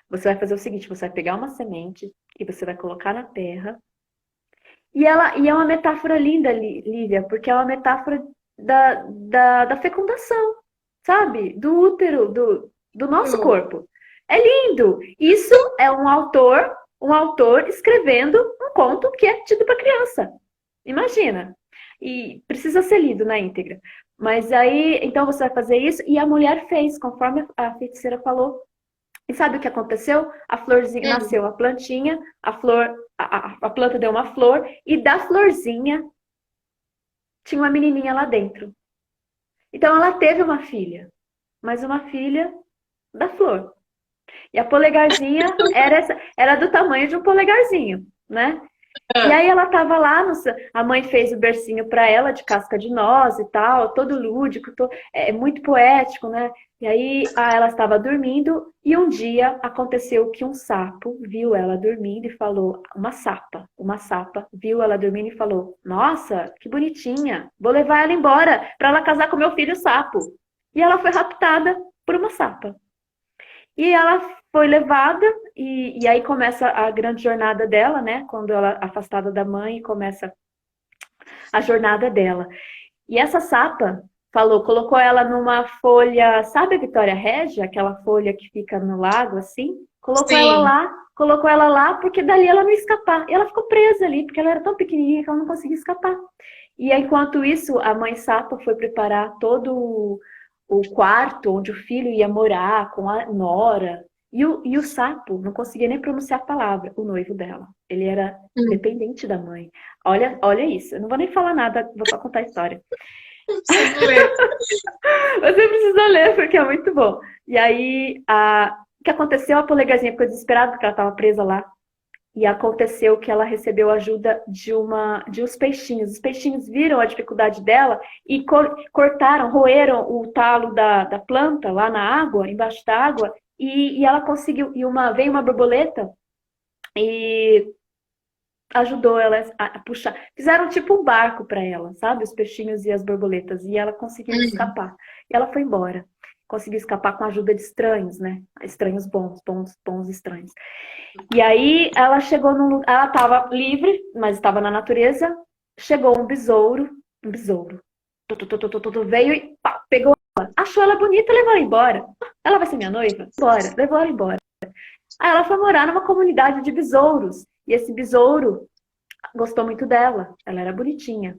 você vai fazer o seguinte, você vai pegar uma semente e você vai colocar na terra. E é uma metáfora linda, Lívia, porque é uma metáfora da fecundação, sabe? Do útero, do nosso corpo. É lindo! Isso é um autor escrevendo um conto que é tido para criança. Imagina. E precisa ser lido na íntegra. Mas aí, então você vai fazer isso, e a mulher fez, conforme a feiticeira falou. E sabe o que aconteceu? A florzinha, nasceu a plantinha, a flor, a planta deu uma flor, e da florzinha tinha uma menininha lá dentro. Então ela teve uma filha, mas uma filha da flor. E a polegarzinha era do tamanho de um polegarzinho, né? E aí ela tava lá, a mãe fez o bercinho para ela de casca de noz e tal, todo lúdico, muito poético, né? E aí ela estava dormindo e um dia aconteceu que um sapo viu ela dormindo e falou, uma sapa viu ela dormindo e falou, nossa, que bonitinha, vou levar ela embora para ela casar com meu filho sapo. E ela foi raptada por uma sapa. E ela foi levada, e aí começa a grande jornada dela, né? Quando ela é afastada da mãe, começa a jornada dela. E essa sapa colocou ela numa folha, sabe a Vitória Régia? Aquela folha que fica no lago, assim? Sim. Colocou ela lá, porque dali ela não ia escapar. E ela ficou presa ali, porque ela era tão pequenininha que ela não conseguia escapar. E enquanto isso, a mãe sapa foi preparar todo o quarto onde o filho ia morar, com a nora. E o sapo não conseguia nem pronunciar a palavra, o noivo dela. Ele era dependente da mãe. Olha isso. Eu não vou nem falar nada, vou só contar a história. Preciso ler. Você precisa ler, porque é muito bom. E aí, o que aconteceu? A polegarzinha ficou desesperada, porque ela estava presa lá. E aconteceu que ela recebeu ajuda de uns peixinhos. Os peixinhos viram a dificuldade dela e cortaram, roeram o talo da planta lá na água, embaixo da água, e ela conseguiu. Veio uma borboleta e ajudou ela a puxar. Fizeram tipo um barco para ela, sabe? Os peixinhos e as borboletas. E ela conseguiu escapar. E ela foi embora. Conseguiu escapar com a ajuda de estranhos, né? Estranhos bons estranhos. E aí ela chegou num lugar, ela estava livre, mas estava na natureza. Chegou um besouro. Veio e pá, pegou ela. Achou ela bonita, levou ela embora. Ela vai ser minha noiva? Bora, levou ela embora. Aí ela foi morar numa comunidade de besouros. E esse besouro gostou muito dela. Ela era bonitinha,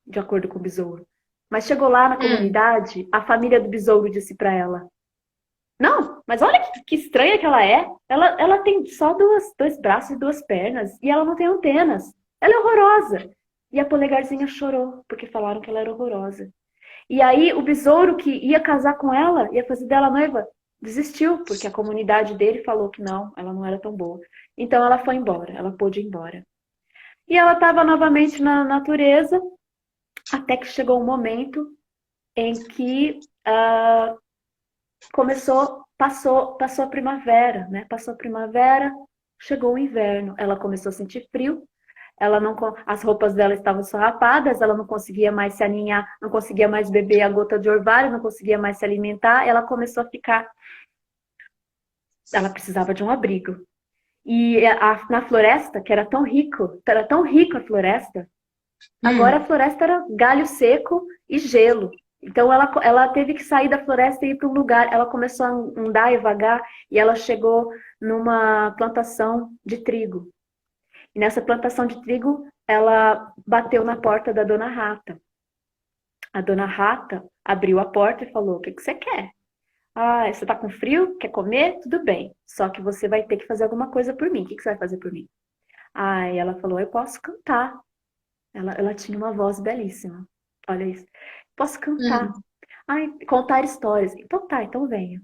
de acordo com o besouro. Mas chegou lá na comunidade, a família do besouro disse para ela: não, mas olha que estranha que ela é. Ela tem só dois braços e duas pernas. E ela não tem antenas. Ela é horrorosa. E a polegarzinha chorou, porque falaram que ela era horrorosa. E aí o besouro que ia casar com ela, ia fazer dela noiva, desistiu, porque a comunidade dele falou que não, ela não era tão boa. Então ela foi embora, ela pôde ir embora. E ela estava novamente na natureza, até que chegou um momento em que passou a primavera, né? Passou a primavera, Chegou o inverno, ela começou a sentir frio, ela não, as roupas dela estavam sarrapadas, ela não conseguia mais se aninhar, não conseguia mais beber a gota de orvalho, não conseguia mais se alimentar, ela começou a ficar, ela precisava de um abrigo. E na floresta, que era tão rico a floresta, agora a floresta era galho seco e gelo. Então ela teve que sair da floresta e ir para um lugar. Ela começou a andar e vagar e ela chegou numa plantação de trigo. E nessa plantação de trigo, ela bateu na porta da Dona Rata. A Dona Rata abriu a porta e falou: "O que você quer? Ah, você tá com frio? Quer comer? Tudo bem. Só que você vai ter que fazer alguma coisa por mim. O que você vai fazer por mim?" Ah, e ela falou: "Eu posso cantar." Ela tinha uma voz belíssima. Olha isso. Posso cantar. Ai, contar histórias. Então tá, então venha.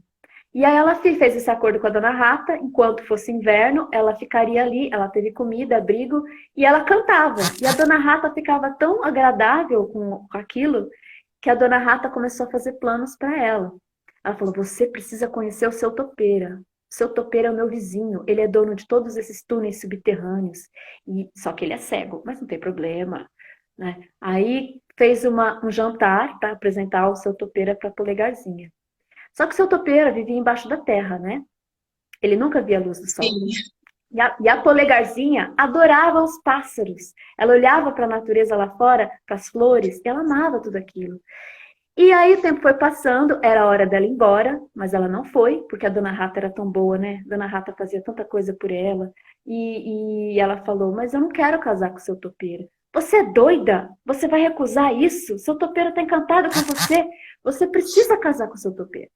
E aí ela fez esse acordo com a Dona Rata, enquanto fosse inverno, ela ficaria ali, ela teve comida, abrigo, e ela cantava. E a Dona Rata ficava tão agradável com aquilo, que a Dona Rata começou a fazer planos para ela. Ela falou: "Você precisa conhecer o seu topeira. O seu topeira é o meu vizinho, ele é dono de todos esses túneis subterrâneos. E só que ele é cego, mas não tem problema." Né? Aí fez um jantar para apresentar o seu topeira para a Polegarzinha. Só que o seu topeira vivia embaixo da terra, né? Ele nunca via a luz do sol. Sim. E a Polegarzinha adorava os pássaros. Ela olhava para a natureza lá fora, para as flores, e ela amava tudo aquilo. E aí o tempo foi passando, era a hora dela ir embora, mas ela não foi, porque a Dona Rata era tão boa, né? A Dona Rata fazia tanta coisa por ela. E ela falou: "Mas eu não quero casar com o seu topeira." "Você é doida? Você vai recusar isso? Seu topeiro está encantado com você. Você precisa casar com o seu topeiro."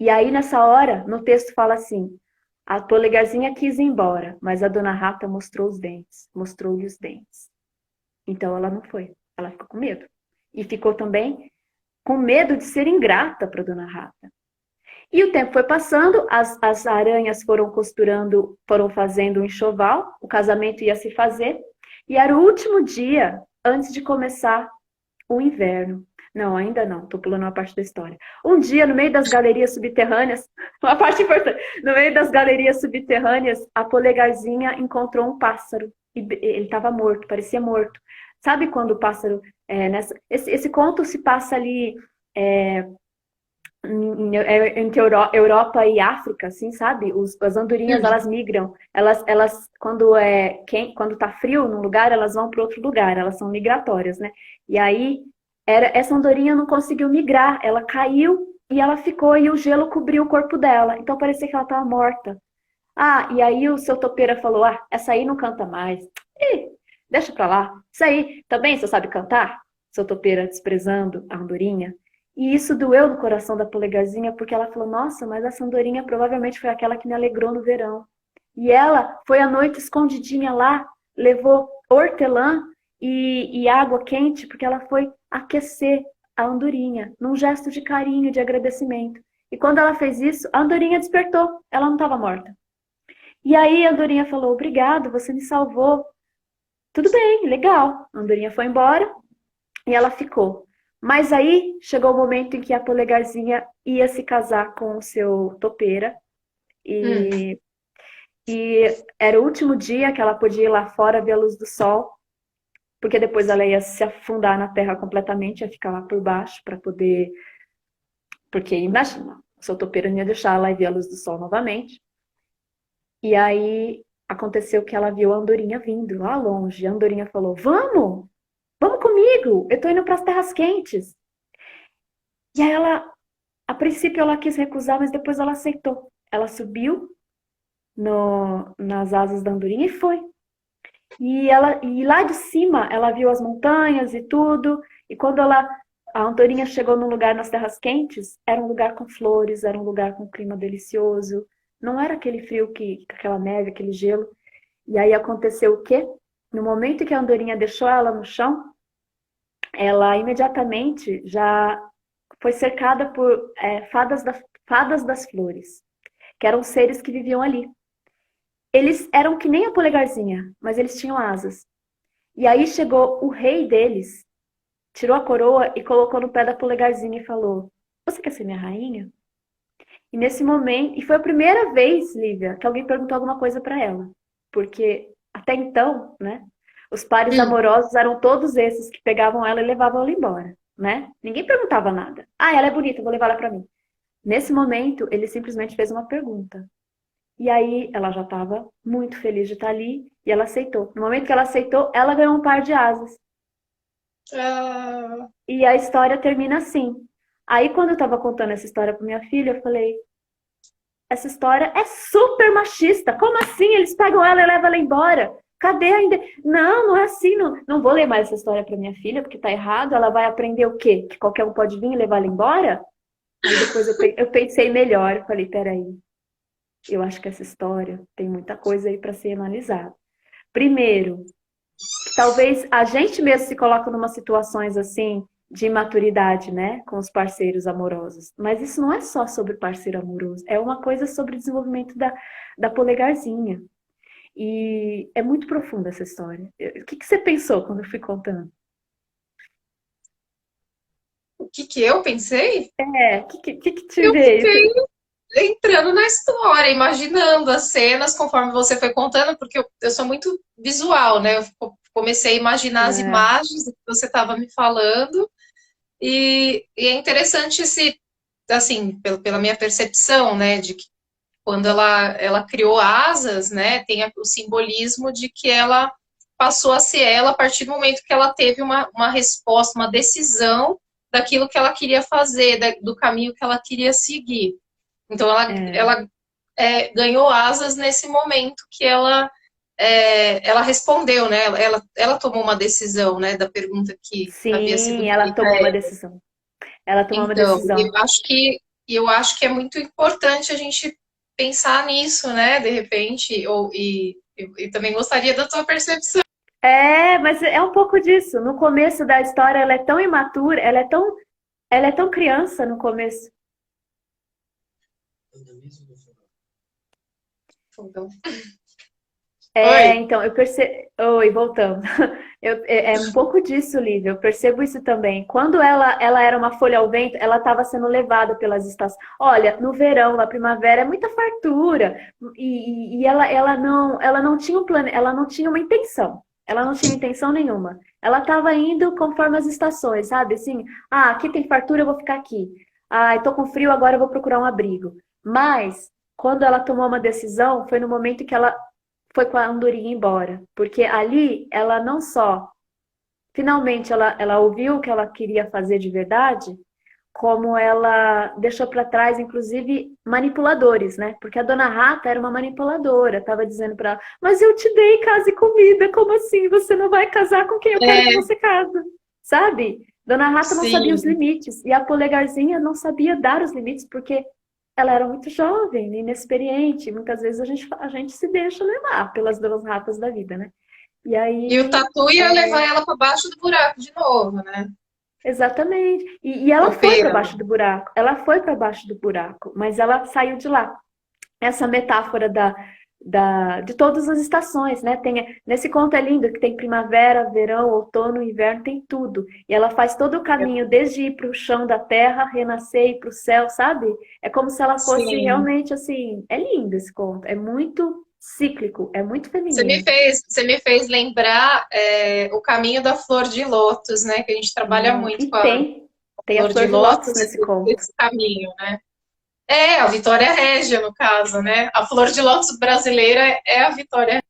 E aí, nessa hora, no texto fala assim: "A Polegarzinha quis ir embora, mas a Dona Rata mostrou os dentes, mostrou-lhe os dentes." Então ela não foi, ela ficou com medo. E ficou também com medo de ser ingrata para a Dona Rata. E o tempo foi passando, as aranhas foram costurando, foram fazendo um enxoval, o casamento ia se fazer, e era o último dia antes de começar o inverno. Não, ainda não, tô pulando uma parte da história. Um dia, no meio das galerias subterrâneas, uma parte importante, no meio das galerias subterrâneas, a Polegarzinha encontrou um pássaro. E ele estava morto, parecia morto. Sabe quando o pássaro... esse conto se passa ali entre Europa e África, assim, sabe? As andorinhas, elas migram. Elas quando tá frio num lugar, elas vão para outro lugar. Elas são migratórias, né? E aí, essa andorinha não conseguiu migrar. Ela caiu e ela ficou, e o gelo cobriu o corpo dela. Então, parecia que ela estava morta. Ah, e aí o seu topeira falou: "Ah, essa aí não canta mais. Ih, deixa pra lá. Isso aí, também você sabe cantar?" Seu topeira desprezando a andorinha. E isso doeu no coração da Polegarzinha, porque ela falou: "Nossa, mas essa andorinha provavelmente foi aquela que me alegrou no verão." E ela foi à noite escondidinha lá, levou hortelã e água quente, porque ela foi aquecer a andorinha, num gesto de carinho, de agradecimento. E quando ela fez isso, a andorinha despertou, ela não estava morta. E aí a andorinha falou: "Obrigado, você me salvou." Tudo bem, legal. A andorinha foi embora e ela ficou. Mas aí chegou o momento em que a Polegarzinha ia se casar com o seu topeira. E era o último dia que ela podia ir lá fora ver a luz do sol, porque depois ela ia se afundar na terra completamente, ia ficar lá por baixo para poder... Porque imagina, o seu topeiro não ia deixar ela ir ver a luz do sol novamente. E aí aconteceu que ela viu a andorinha vindo lá longe. A andorinha falou: "Vamos! Vamos comigo! Eu tô indo para as terras quentes." E aí a princípio ela quis recusar, mas depois ela aceitou. Ela subiu nas asas da andorinha e foi. E lá de cima ela viu as montanhas e tudo. E quando a andorinha chegou num lugar nas terras quentes, era um lugar com flores, era um lugar com um clima delicioso. Não era aquele frio, aquela neve, aquele gelo. E aí aconteceu o quê? No momento que a andorinha deixou ela no chão, ela imediatamente já foi cercada por fadas das flores, que eram seres que viviam ali. Eles eram que nem a Polegarzinha, mas eles tinham asas. E aí chegou o rei deles, tirou a coroa e colocou no pé da Polegarzinha e falou: "Você quer ser minha rainha?" E nesse momento, e foi a primeira vez, Lívia, que alguém perguntou alguma coisa para ela. Porque até então, né, os pares Hum. amorosos eram todos esses que pegavam ela e levavam ela embora, né? Ninguém perguntava nada. Ah, ela é bonita, vou levar ela para mim. Nesse momento, ele simplesmente fez uma pergunta. E aí ela já estava muito feliz de estar ali e ela aceitou. No momento que ela aceitou, ela ganhou um par de asas. Ah, E a história termina assim. Aí quando eu estava contando essa história para minha filha, eu falei: essa história é super machista. Como assim? Eles pegam ela e levam ela embora. Cadê ainda? Não, não é assim. Não, não vou ler mais essa história para minha filha, porque tá errado. Ela vai aprender o quê? Que qualquer um pode vir e levar ela embora? Aí depois eu pensei melhor. Eu falei: peraí, eu acho que essa história tem muita coisa aí para ser analisada. Primeiro, que talvez a gente mesmo se coloque numa situações assim de imaturidade, né, com os parceiros amorosos. Mas isso não é só sobre parceiro amoroso, é uma coisa sobre o desenvolvimento da polegarzinha. E é muito profunda essa história. O que você pensou quando eu fui contando? o que que eu pensei? O que te Eu veio? fiquei entrando na história, imaginando as cenas conforme você foi contando, porque eu sou muito visual, né? Eu comecei a imaginar as É, imagens do que você estava me falando, e é interessante esse, assim, pela minha percepção, né, de que quando ela criou asas, né, tem o simbolismo de que ela passou a ser ela a partir do momento que ela teve uma resposta, uma decisão daquilo que ela queria fazer, do caminho que ela queria seguir. Então é. ela ganhou asas nesse momento que ela respondeu, né? Ela tomou uma decisão, né? Da pergunta que havia sido Sim, ela feita a tomou uma ela. decisão. Ela tomou uma Então, decisão. eu acho que é muito importante a gente pensar nisso, né? De repente, e também gostaria da tua percepção. É, mas é um pouco disso. No começo da história, ela é tão imatura, ela é tão criança no começo. Então, É, oi. então, eu percebo. Oi, voltando. É um pouco disso, Lívia. Eu percebo isso também. Quando ela era uma folha ao vento, ela estava sendo levada pelas estações. Olha, no verão, na primavera, é muita fartura. E ela não tinha um plano, ela não tinha uma intenção. Ela não tinha intenção nenhuma. Ela estava indo conforme as estações, sabe? Assim, ah, aqui tem fartura, eu vou ficar aqui. Ah, estou com frio, agora eu vou procurar um abrigo. Mas, quando ela tomou uma decisão, foi no momento que ela foi com a andorinha embora. Porque ali ela não só, finalmente ela ouviu o que ela queria fazer de verdade, como ela deixou para trás, inclusive, manipuladores, né? Porque a dona Rata era uma manipuladora, estava dizendo para ela, mas eu te dei casa e comida, como assim? Você não vai casar com quem eu quero que É, você case? Sabe? Dona Rata não sabia os sim. limites, e a polegarzinha não sabia dar os limites, porque ela era muito jovem, inexperiente. Muitas vezes a gente se deixa levar pelas duas ratas da vida, né? E E o aí, tatu ia levar ela para baixo do buraco de novo, né? exatamente. E ela foi para Topeira. baixo do buraco. Ela foi para baixo do buraco, mas ela saiu de lá. Essa metáfora de todas as estações, né? Nesse conto é lindo que tem primavera, verão, outono, inverno, tem tudo. E ela faz todo o caminho, desde ir para o chão da terra, renascer e ir para o céu, sabe? É como se ela fosse Sim. realmente assim. É lindo esse conto. É muito cíclico, é muito Você me feminino. fez, você me fez lembrar o caminho da flor de lótus, né? Que a gente trabalha muito E com a tem a flor de flor de lótus lótus, nesse conto. esse caminho, né? É, a Vitória Régia, no caso, né? A flor de lótus brasileira é a Vitória.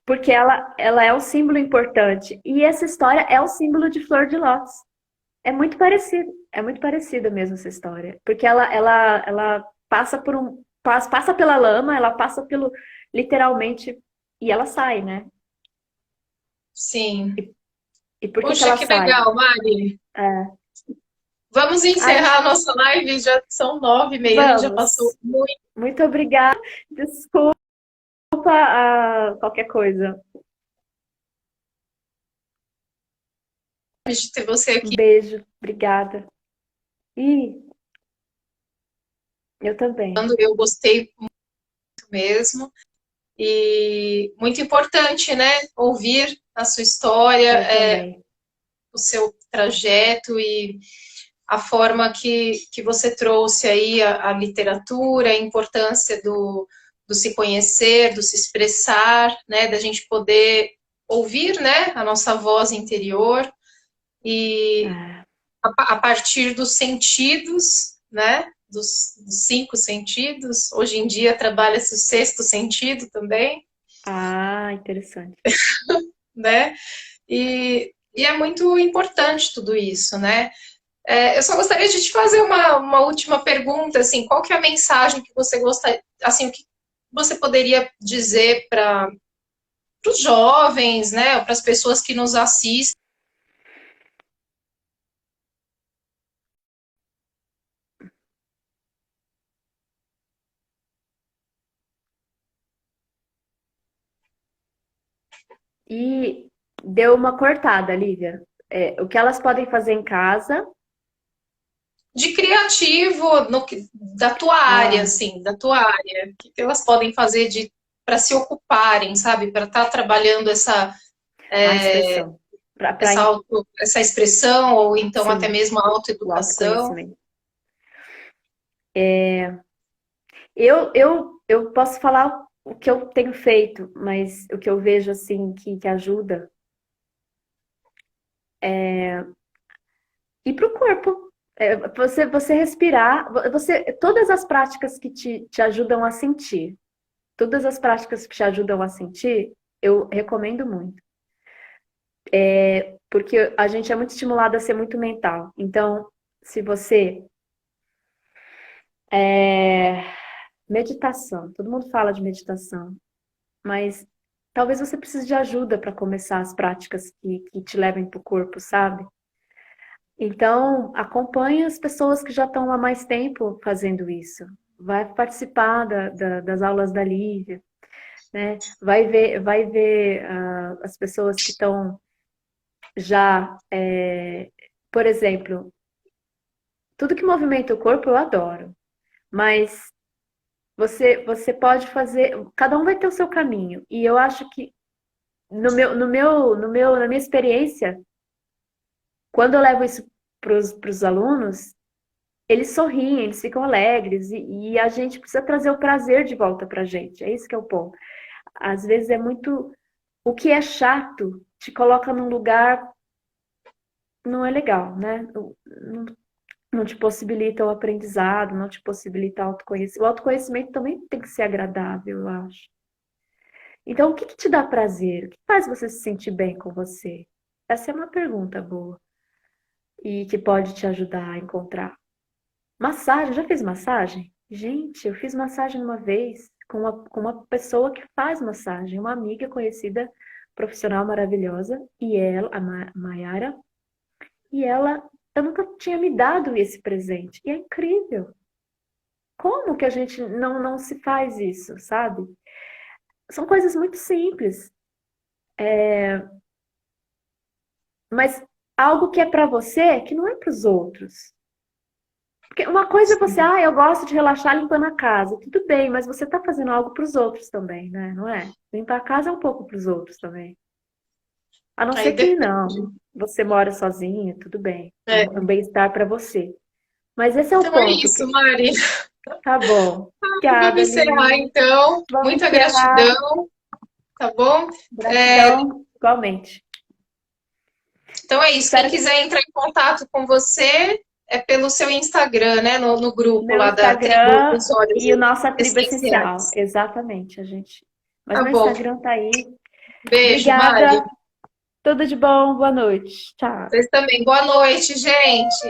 Porque ela é um símbolo importante. E essa história é o símbolo de flor de lótus. É muito parecida mesmo essa história. Porque ela passa por passa pela lama, ela passa pelo, literalmente, e ela sai, né? Sim. E por que Puxa, ela que sai? legal, Mari. É, Vamos ai, encerrar a nossa live, já são 9h30, a gente já passou vamos. muito Muito obrigada. Desculpa qualquer coisa. de ter você Um aqui. beijo. Obrigada. E eu também. Eu gostei muito mesmo. E muito importante, né? Ouvir a sua história, Eu também. o seu trajeto e a forma que você trouxe aí, a literatura, a importância do se conhecer, do se expressar, né, da gente poder ouvir, né, a nossa voz interior e Ah, a partir dos sentidos, né, dos cinco sentidos. Hoje em dia trabalha-se o sexto sentido também, interessante. né? E é muito importante tudo isso, né? Eu só gostaria de te fazer uma última pergunta, assim, qual que é a mensagem que você gostaria, assim, o que você poderia dizer para os jovens, né, para as pessoas que nos assistem? E deu uma cortada, Lívia. O que elas podem fazer em casa? De criativo da tua área, Ah, assim, da tua área, o que elas podem fazer para se ocuparem, sabe, para estar trabalhando a expressão. essa expressão, ou então até Sim, mesmo a o autoeducação. autoconhecimento. Eu posso falar o que eu tenho feito, mas o que eu vejo assim que ajuda ir para o corpo. Você respirar, todas as práticas que te ajudam a sentir, todas as práticas que te ajudam a sentir, eu recomendo muito. Porque a gente é muito estimulado a ser muito mental. Então, se você. Meditação, todo mundo fala de meditação, mas talvez você precise de ajuda para começar as práticas que te levem para o corpo, sabe? Então, acompanhe as pessoas que já estão há mais tempo fazendo isso. Vai participar das aulas da Lívia, né? Vai ver as pessoas que estão já, por exemplo, tudo que movimenta o corpo eu adoro, mas você pode fazer, cada um vai ter o seu caminho. E eu acho que na minha experiência, quando eu levo isso para os alunos, eles sorriem, eles ficam alegres e a gente precisa trazer o prazer de volta para a gente. É isso que é o ponto. Às vezes é muito, o que é chato te coloca num lugar não é legal, né? Não te possibilita o aprendizado, não te possibilita o autoconhecimento. O autoconhecimento também tem que ser agradável, eu acho. Então, o que te dá prazer? O que faz você se sentir bem com você? Essa é uma pergunta boa e que pode te ajudar a encontrar. Massagem, já fez massagem? Gente, eu fiz massagem uma vez com uma pessoa que faz massagem, uma amiga conhecida, profissional maravilhosa, e ela, a Mayara, e ela, eu nunca tinha me dado esse presente. E é incrível. Como que a gente não se faz isso, sabe? São coisas muito simples, mas algo que é para você que não é para os outros. Porque uma coisa é você, eu gosto de relaxar limpando a casa. Tudo bem, mas você está fazendo algo para os outros também, né? Não é? Limpar a casa é um pouco para os outros também. A não Aí ser que depende. não, você mora sozinha, tudo bem. É É. um bem-estar para você. Mas esse é o Então é ponto. isso, Mari. Tá bom. Vamos Obrigada, encerrar, Lívia. então. Vamos Muita encerrar. gratidão, tá bom? Gratidão, igualmente. Então é isso. Quem Espero que quiser entrar em contato com você é pelo seu Instagram, né? No grupo meu lá da tribo Instagram dos óleos e o nossa tribo essencial. essenciais. Exatamente, a gente. Mas Tá meu bom. Instagram tá aí. Beijo, Mari. Obrigada. Tudo de bom. Boa noite. Tchau. Vocês também. Boa noite, gente.